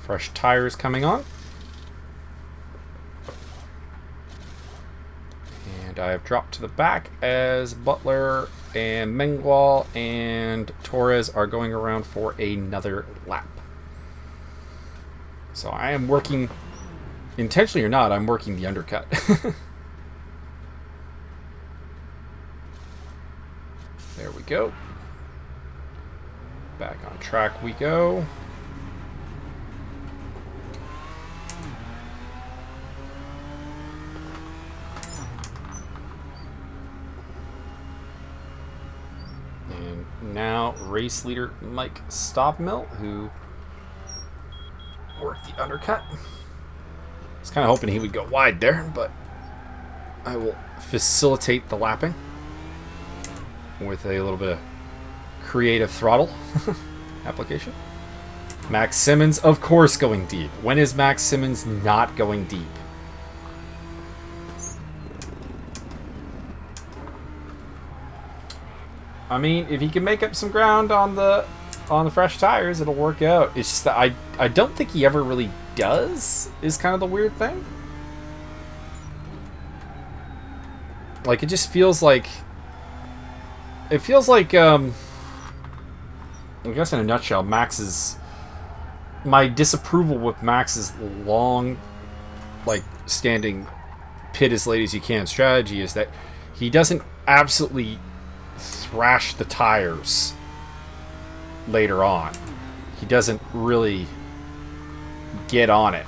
Fresh tires coming on. And I have dropped to the back as Butler and Mengual and Torres are going around for another lap. So I am working, intentionally or not, I'm working the undercut. There we go. Back on track we go. Now, race leader Mike Stopmill, who worked the undercut. I was kind of hoping he would go wide there, but I will facilitate the lapping with a little bit of creative throttle application. Max Simmons, of course, going deep. When is Max Simmons not going deep? I mean, if he can make up some ground on the fresh tires, it'll work out. It's just that I don't think he ever really does, is kind of the weird thing. Like, it just feels like... It feels like, I guess in a nutshell, my disapproval with Max's long, like, standing pit as late as you can strategy is that he doesn't absolutely thrash the tires later on. He doesn't really get on it.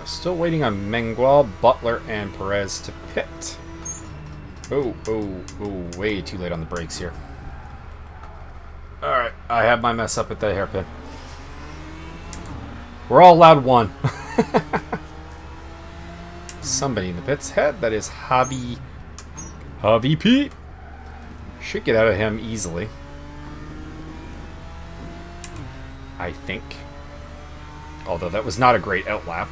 Still waiting on Mengual, Butler, and Perez to pit. Oh, way too late on the brakes here. Alright, I have my mess up at the hairpin. We're all allowed one. Somebody in the pits head, that is Javi P. Should get out of him easily. I think. Although that was not a great outlap.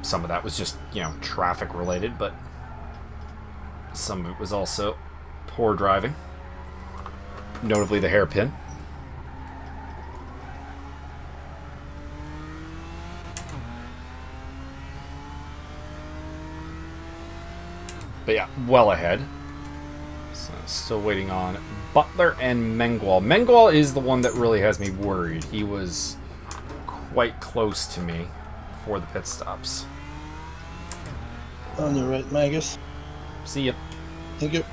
Some of that was just, traffic related, but some of it was also poor driving. Notably the hairpin. But yeah, well ahead. So still waiting on Butler and Mengual. Mengual is the one that really has me worried. He was quite close to me for the pit stops. On your right, Magus. See ya. Thank you.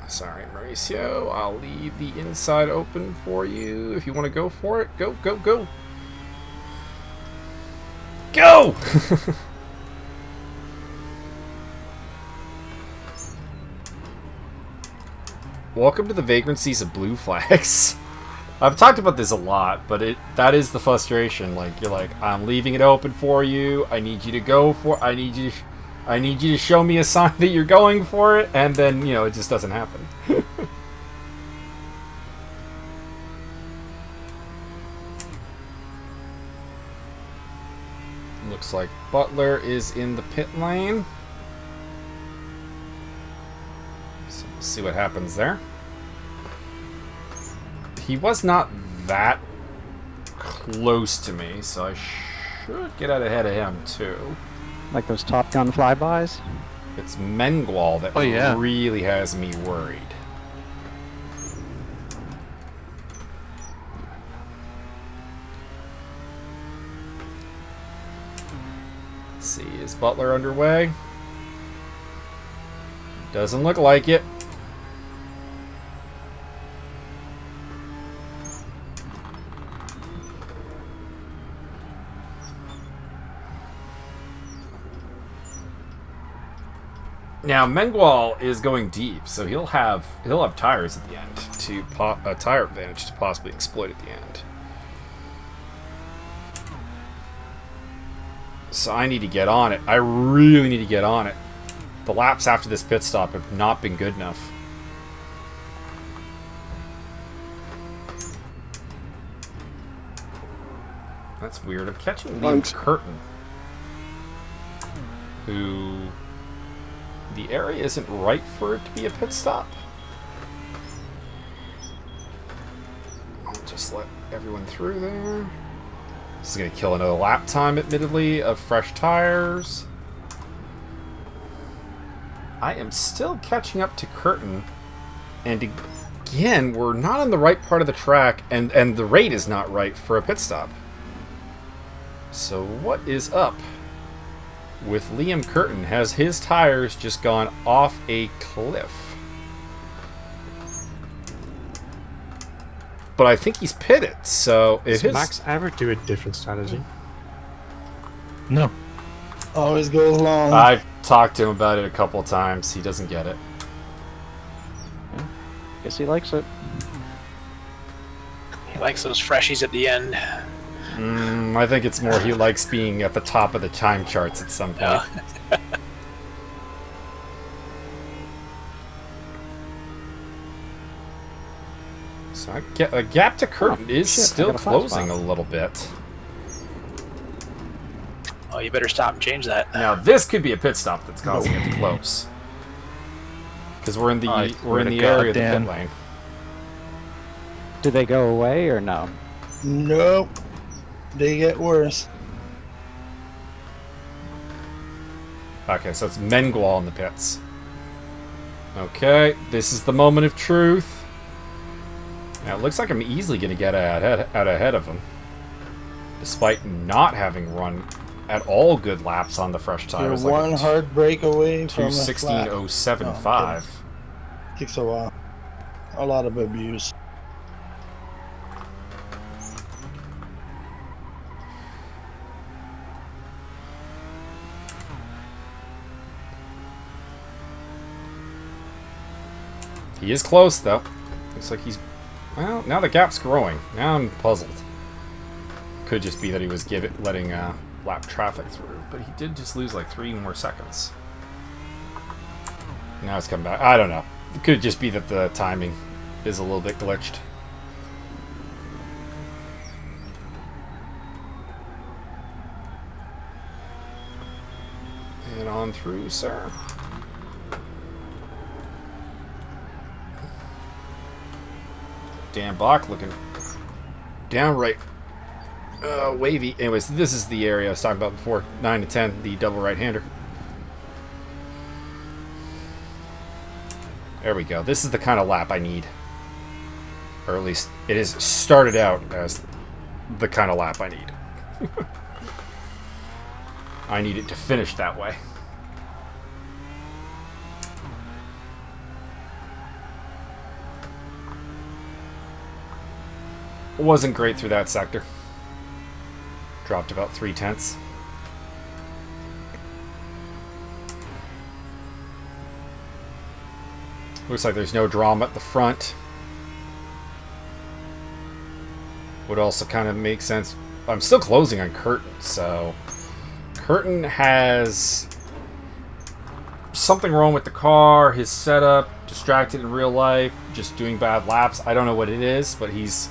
Sorry, Mauricio. I'll leave the inside open for you. If you want to go for it, go, go, go. Go! Welcome to the vagrancies of blue flags. I've talked about this a lot, but that is the frustration. Like, you're like, I'm leaving it open for you. I need you to go for it. I need you to show me a sign that you're going for it, and then, it just doesn't happen. Looks like Butler is in the pit lane. So we'll see what happens there. He was not that close to me, so I should get out ahead of him too. Like those Top Gun flybys? It's Mengual that really has me worried. Let's see, is Butler underway? Doesn't look like it. Now Mengual is going deep, so he'll have tires at the end to a tire advantage to possibly exploit at the end. So I need to get on it. I really need to get on it. The laps after this pit stop have not been good enough. That's weird. I'm catching Liam Curtin, who the area isn't right for it to be a pit stop. I'll just let everyone through there. This is going to kill another lap time, admittedly, of fresh tires. I am still catching up to Curtin And again, we're not on the right part of the track, and the rate is not right for a pit stop. So what is up with Liam Curtin? Has his tires just gone off a cliff? But I think he's pitted, so if Does Max ever do a different strategy? No. Always goes long. I've talked to him about it a couple of times. He doesn't get it. Guess he likes it. He likes those freshies at the end. I think it's more he likes being at the top of the time charts at some point. Yeah. So a gap to Curtin is shit, I still got a flat closing spot. a little bit. Oh, you better stop and change that. Now this could be a pit stop that's causing it to close. Because we're in the I swear to God, area of the Dan. pit lane. Do they go away or no? Nope. They get worse. Okay, so it's Mengual in the pits. Okay, this is the moment of truth. Now it looks like I'm easily going to get out ahead of him. Despite not having run at all good laps on the fresh You're tires. one hard break away from a 2:16.075. Takes a while. A lot of abuse. He is close, though. Looks like he's... Well, now the gap's growing. Now I'm puzzled. Could just be that he was letting lap traffic through, but he did just lose like 3 more seconds. Now it's come back. I don't know. It could just be that the timing is a little bit glitched. And on through, sir. Dan Bach looking downright wavy. Anyways, this is the area I was talking about before. 9 to 10, the double right-hander. There we go. This is the kind of lap I need. Or at least it has started out as the kind of lap I need. I need it to finish that way. Wasn't great through that sector. Dropped about 0.3. Looks like there's no drama at the front. Would also kind of make sense. I'm still closing on Curtin, so Curtin has something wrong with the car, his setup, distracted in real life, just doing bad laps. I don't know what it is, but he's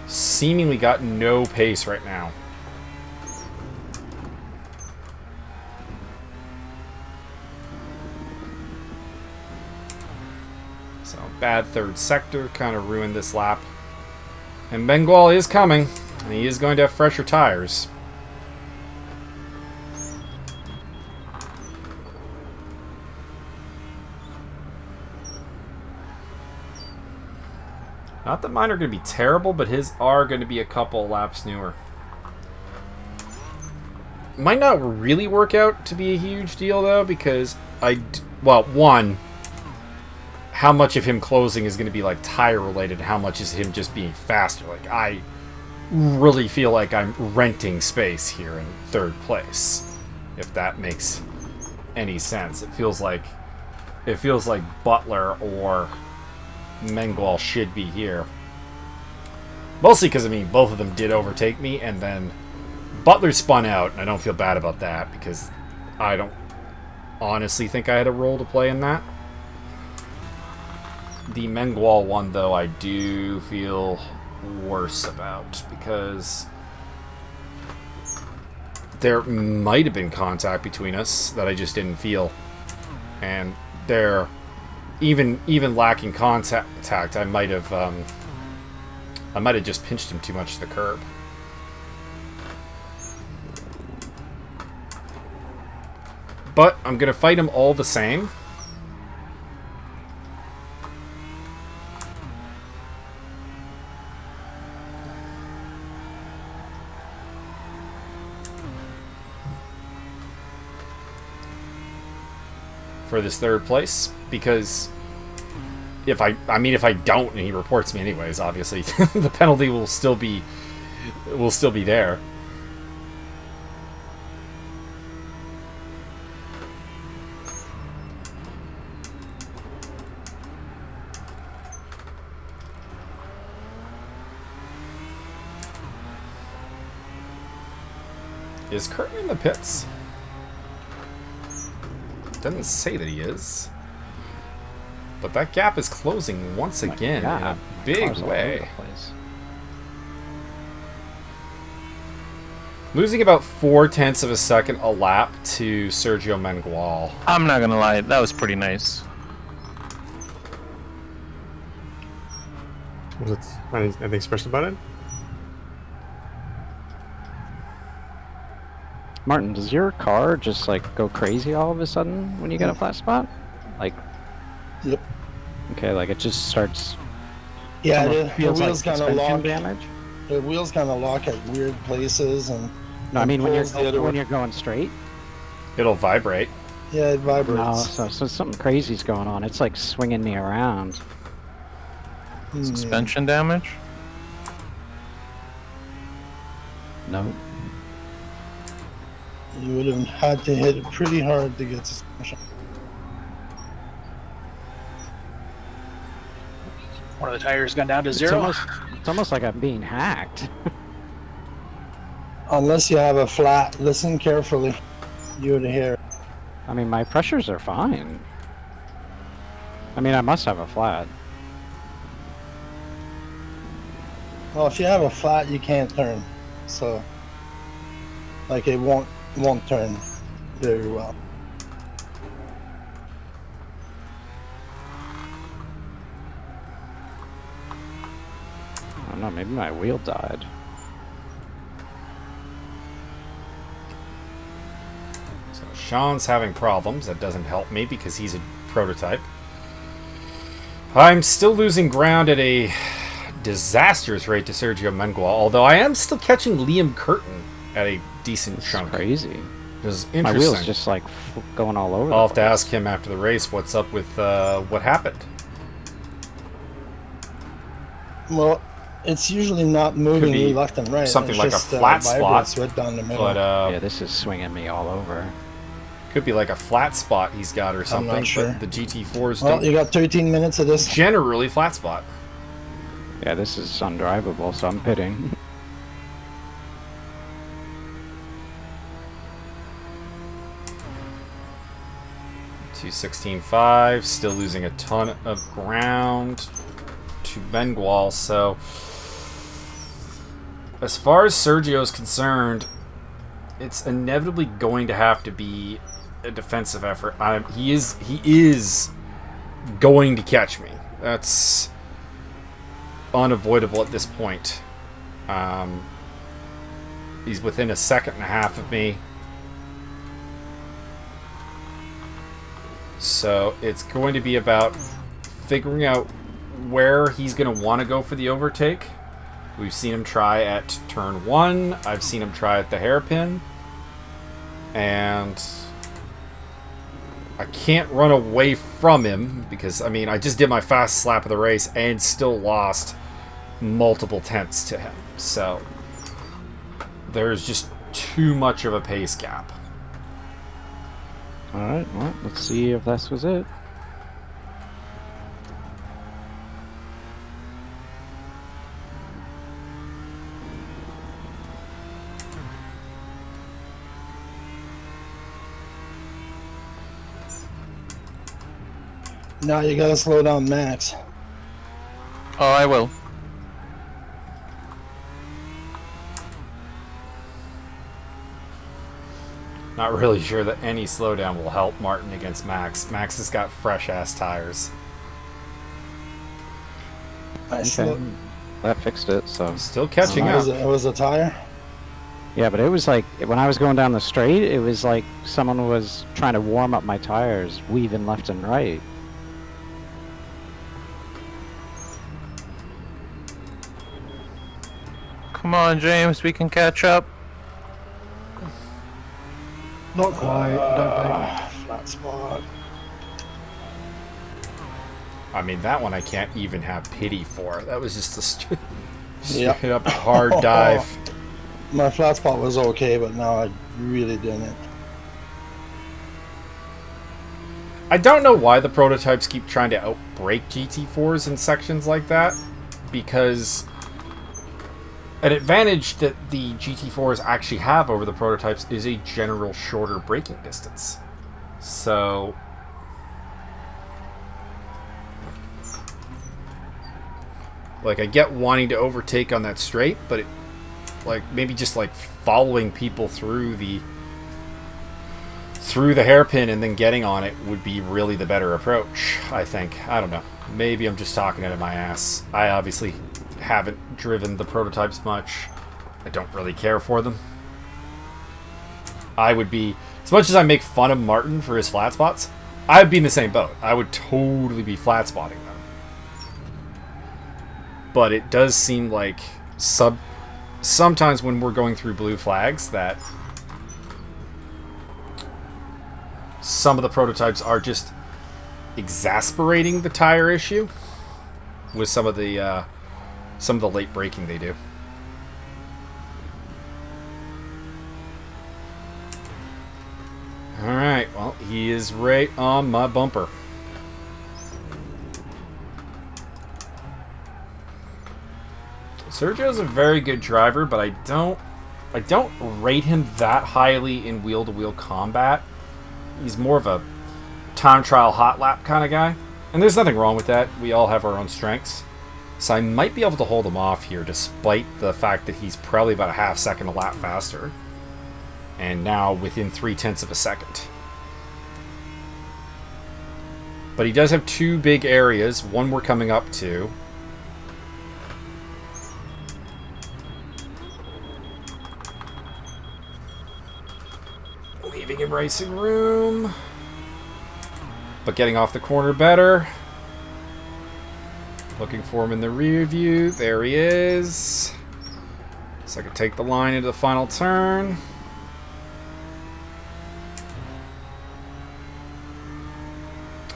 seemingly got no pace right now. So bad third sector, kind of ruined this lap. And Bengual is coming, and he is going to have fresher tires. Not that mine are going to be terrible, but his are going to be a couple laps newer. Might not really work out to be a huge deal, though, because well, one, how much of him closing is going to be, like, tire-related, how much is him just being faster. Like, I really feel like I'm renting space here in third place, if that makes any sense. It feels like Butler or Mengual should be here. Mostly because, I mean, both of them did overtake me, and then Butler spun out, and I don't feel bad about that, because I don't honestly think I had a role to play in that. The Mengual one, though, I do feel worse about, because there might have been contact between us that I just didn't feel. And there, even lacking contact, I might have just pinched him too much to the curb. But I'm gonna fight him all the same. for this third place, because if I don't and he reports me anyways, obviously the penalty will still be there. Is Curtin in the pits? Doesn't say that he is. But that gap is closing once again in a big way. Losing about 0.4 of a second a lap to Sergio Mengual. I'm not gonna lie, that was pretty nice. Was it anything special about it? Martin, does your car just like go crazy all of a sudden when you get a flat spot? Like, Yep. okay, like it just starts. Yeah, almost the feels wheels like kind of suspension lock. damage. The wheels kind of lock at weird places, and No, I mean when pulls the other you're one. going straight. It'll vibrate. Yeah, it No, vibrates. so something crazy's going on. It's like swinging me around. Suspension damage? No. You would have had to hit it pretty hard to get suspension. One of the tires gone down to It's zero. almost like I'm being hacked. Unless you have a flat, listen carefully. You would hear. I mean, my pressures are fine. I mean, I must have a flat. Well, if you have a flat, you can't turn. So, like, it won't turn very well. I don't know, maybe my wheel died. So Sean's having problems. That doesn't help me because he's a prototype. I'm still losing ground at a disastrous rate to Sergio Mengual, although I am still catching Liam Curtin at a decent chunk. Crazy. It was My interesting. wheel's just like going all over. I'll the have to place. ask him after the race what's up with what happened. Well, it's usually not moving be left and right. something It's like a just, flat spot, vibrates right down the middle. But Yeah, this is swinging me all over. could be like a flat spot he's got or something. not sure. But the GT4s Well, don't you got 13 minutes of this. generally flat spot. Yeah, this is undrivable, so I'm pitting. To 16.5, still losing a ton of ground to Mengual. So, as far as Sergio is concerned, it's inevitably going to have to be a defensive effort. He is going to catch me. That's unavoidable at this point. He's within a second and a half of me. So it's going to be about figuring out where he's going to want to go for the overtake. We've seen him try at turn 1. I've seen him try at the hairpin. And I can't run away from him because, I mean, I just did my fastest lap of the race and still lost multiple tenths to him. So there's just too much of a pace gap. Alright, well, let's see if this was it. Now you gotta slow down Max. Oh, I will. Not really sure that any slowdown will help Martin against Max. Max has got fresh-ass tires. I Okay, slowed. that fixed it, so... Still catching It up. was a tire. Yeah, but it was like, when I was going down the straight, it was like someone was trying to warm up my tires, weaving left and right. Come on, James, we can catch up. Not quite, don't think. Flat spot. I mean, that one I can't even have pity for. That was just a Yep. straight up hard dive. My flat spot was okay, but now I really didn't. I don't know why the prototypes keep trying to outbrake GT4s in sections like that, because an advantage that the GT4s actually have over the prototypes is a general shorter braking distance. So like, I get wanting to overtake on that straight, but like maybe just like following people through the hairpin and then getting on it would be really the better approach, I think. I don't know. Maybe I'm just talking out of my ass. I obviously haven't driven the prototypes much. I don't really care for them. I would be, as much as I make fun of Martin for his flat spots, I would be in the same boat. I would totally be flat spotting them. But it does seem like sometimes when we're going through blue flags that some of the prototypes are just exasperating the tire issue with some of the late braking they do. Alright, well, he is right on my bumper. Sergio's a very good driver, but I don't rate him that highly in wheel-to-wheel combat. He's more of a time trial hot lap kind of guy. And there's nothing wrong with that. We all have our own strengths. So I might be able to hold him off here, despite the fact that he's probably about a half second a lap faster. And now within 0.3 of a second. But he does have two big areas. One we're coming up to. Leaving him racing room. But getting off the corner better. Looking for him in the rear view. There he is. So I can take the line into the final turn.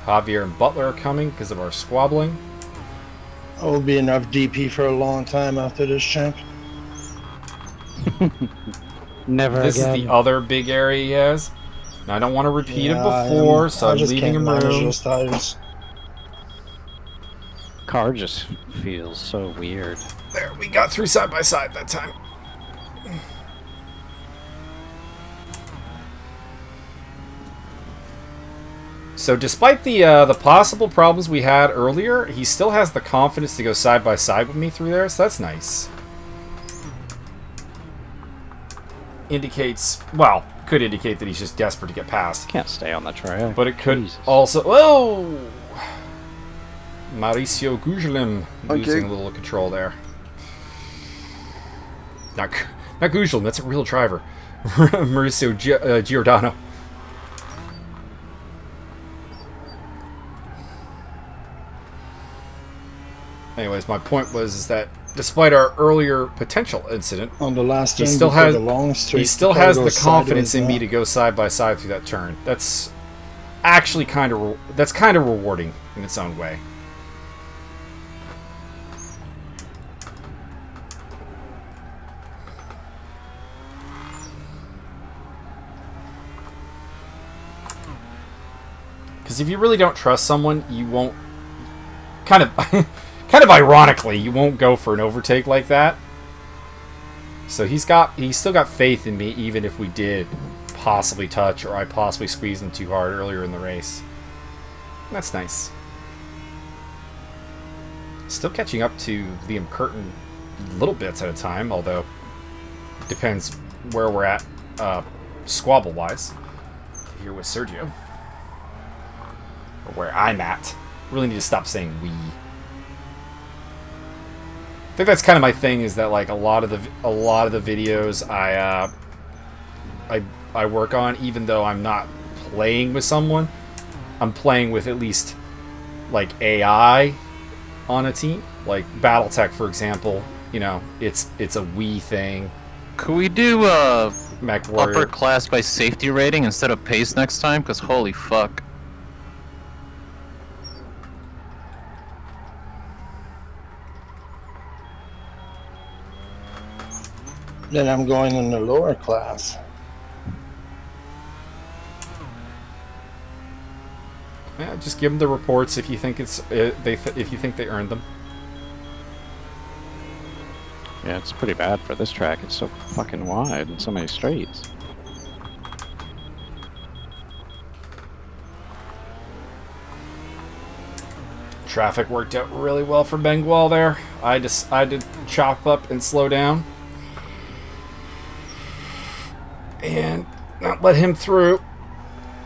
Javier and Butler are coming because of our squabbling. I will be enough DP for a long time after this, champ. Never This again. is the other big area he has. Now, I don't want to repeat it before, so I'm leaving him room. Those tires. Car just feels so weird. There, we got through side by side that time. So despite the possible problems we had earlier, he still has the confidence to go side by side with me through there, so that's nice. Indicates, well, could indicate that he's just desperate to get past. Can't stay on the track. But it could Jesus. also... Whoa! Mauricio Gugelin losing Okay. a little control there. Not Gugelin, that's a real driver. Mauricio Giordano. Anyways, my point was that despite our earlier potential incident, On the last he turn still before has the long straight, he still the car has the goes confidence sideways in me now. to go side by side through that turn. That's actually kind of rewarding in its own way. Because if you really don't trust someone, you won't. Kind of ironically, you won't go for an overtake like that. So he's still got faith in me, even if we did possibly touch or I possibly squeezed him too hard earlier in the race. That's nice. Still catching up to Liam Curtin little bits at a time, although it depends where we're at squabble-wise. Here with Sergio. Or where I'm at. Really need to stop saying we. I think that's kind of my thing, is that like a lot of the videos I work on, even though I'm not playing with someone, I'm playing with at least like AI on a team. Like BattleTech, for example, you know, it's a we thing. Could we do Mech Warrior. upper class by safety rating instead of pace next time? Because holy fuck. Then I'm going in the lower class. Yeah, just give them the reports if you think if you think they earned them. Yeah, it's pretty bad for this track. It's so fucking wide and so many straights. Traffic worked out really well for Bengual there. I decided to chop up and slow down. And not let him through.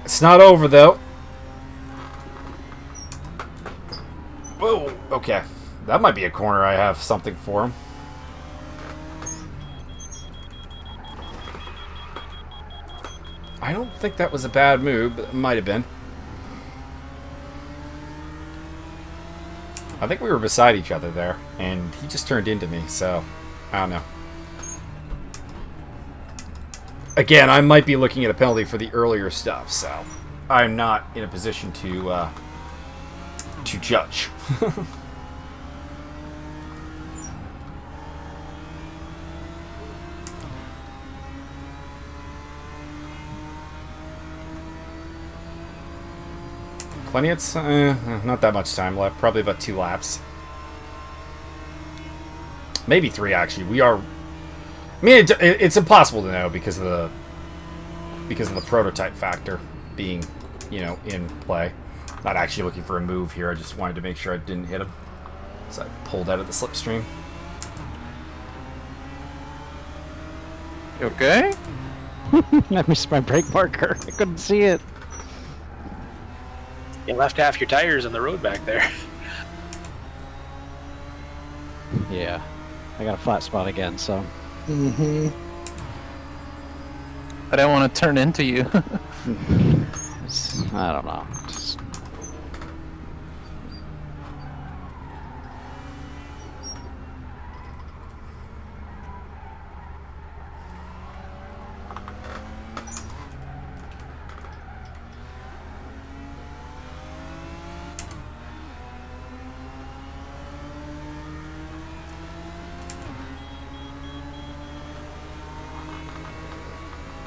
It's not over, though. Whoa, okay. That might be a corner I have something for him. I don't think that was a bad move, but it might have been. I think we were beside each other there, and he just turned into me, so I don't know. Again, I might be looking at a penalty for the earlier stuff, so I'm not in a position to judge. Plenty of not that much time left. Probably about 2 laps. Maybe 3, actually. We are... I mean, it's impossible to know because of the prototype factor being, you know, in play. Not actually looking for a move here. I just wanted to make sure I didn't hit him. So I pulled out of the slipstream. You okay? I missed my brake marker. I couldn't see it. You left half your tires on the road back there. Yeah. I got a flat spot again, so... Mm-hmm. I don't want to turn into you. I don't know. Just...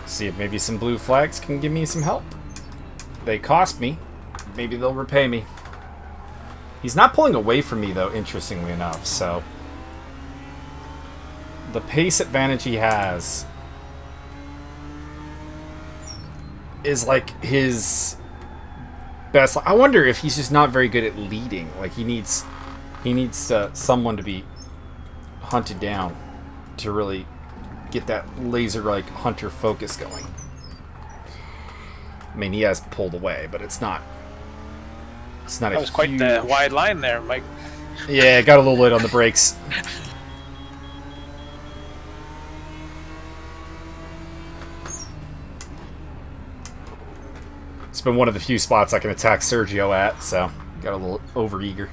See if maybe some blue flags can give me some help. They cost me. Maybe they'll repay me. He's not pulling away from me, though, interestingly enough, so... The pace advantage he has is, like, his best... I wonder if he's just not very good at leading. Like, he needs someone to be hunted down to really get that laser-like hunter focus going. I mean, he has pulled away, but it's not That was quite the wide line there, Mike. Yeah, got a little late on the brakes. It's been one of the few spots I can attack Sergio at, so got a little overeager.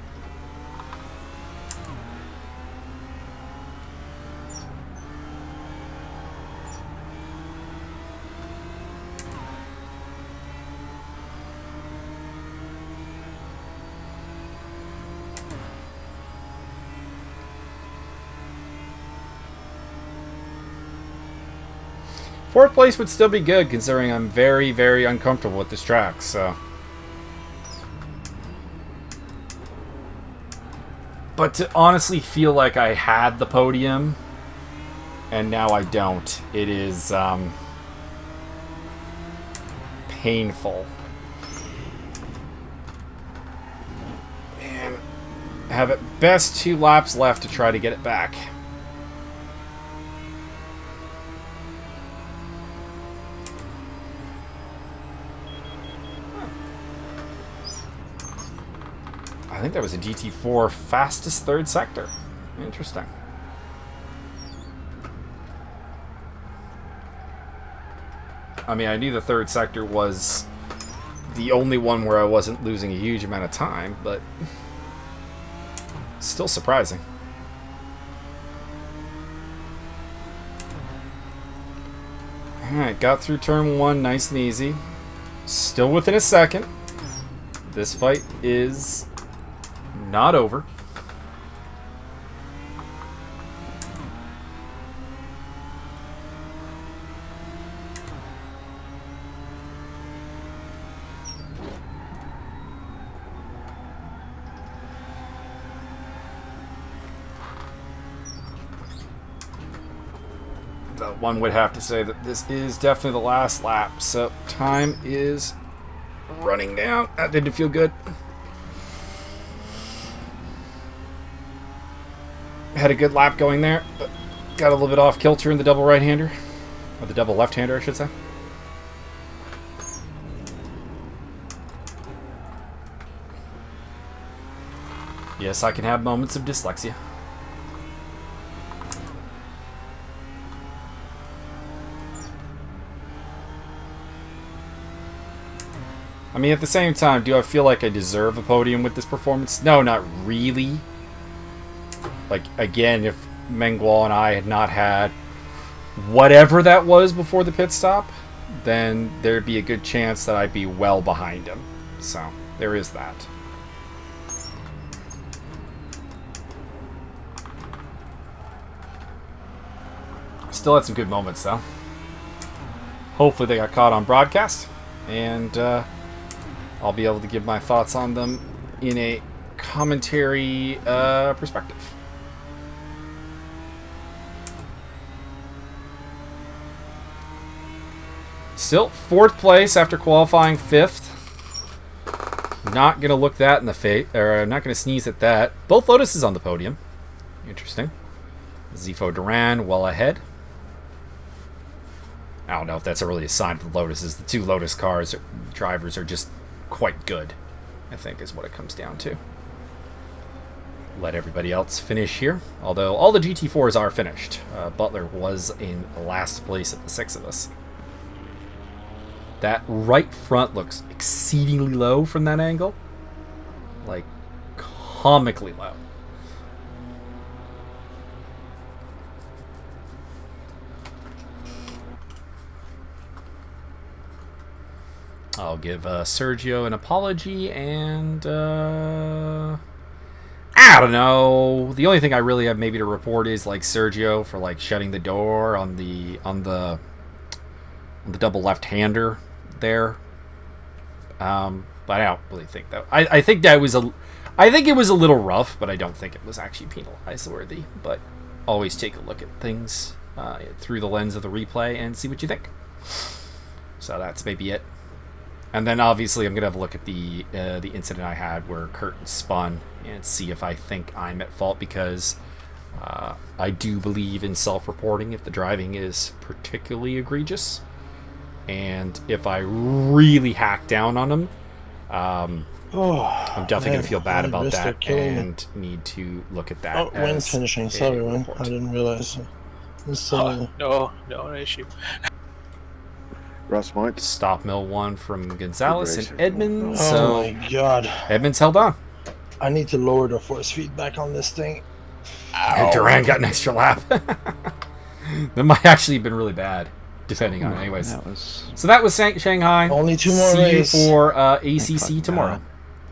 Fourth place would still be good, considering I'm very, very uncomfortable with this track, so... But to honestly feel like I had the podium, and now I don't, it is, painful. And I have at best 2 laps left to try to get it back. I think that was a GT4 fastest third sector. Interesting. I mean, I knew the third sector was the only one where I wasn't losing a huge amount of time, but still surprising. Alright, got through turn 1 nice and easy. Still within a second. This fight is not over. one would have to say that this is definitely the last lap. So time is running down. That didn't feel good. Had a good lap going there, but got a little bit off kilter in the double right-hander. Or the double left-hander, I should say. Yes, I can have moments of dyslexia. I mean, at the same time, do I feel like I deserve a podium with this performance? No, not really. Like, again, if Mengual and I had not had whatever that was before the pit stop, then there'd be a good chance that I'd be well behind him. So, there is that. Still had some good moments, though. Hopefully they got caught on broadcast, and I'll be able to give my thoughts on them in a commentary perspective. Still 4th place after qualifying 5th. Not gonna look that in the face, or not gonna sneeze at that. Both Lotuses on the podium. Interesting. Zifo Duran well ahead. I don't know if that's really a sign for the Lotuses. The 2 Lotus cars, drivers are just quite good, I think is what it comes down to. Let everybody else finish here. Although all the GT4s are finished. Butler was in last place at the 6 of us. That right front looks exceedingly low from that angle. Like, comically low. I'll give Sergio an apology, and I don't know. The only thing I really have maybe to report is like Sergio for like shutting the door on the double left-hander there. But I don't really think that. I think that was I think it was a little rough, but I don't think it was actually penalized worthy. But always take a look at things through the lens of the replay and see what you think. So that's maybe it. And then obviously I'm gonna have a look at the incident I had where Curtin spun and see if I think I'm at fault, because I do believe in self-reporting if the driving is particularly egregious, and if I really hack down on him, I'm definitely gonna feel bad about that and need to look at that. Oh, Wynn's finishing. Sorry, Wynn. I didn't realize. No issue. Russ Mike. Stop mill 1 from Gonzalez Good race. and Edmonds. Oh So my god. Edmonds held on. I need to lower the force feedback on this thing. And Duran got an extra lap. That might actually have been really bad, depending on it. Anyways. That was... So that was Shanghai. Only 2 more See you races. for ACC tomorrow. bad.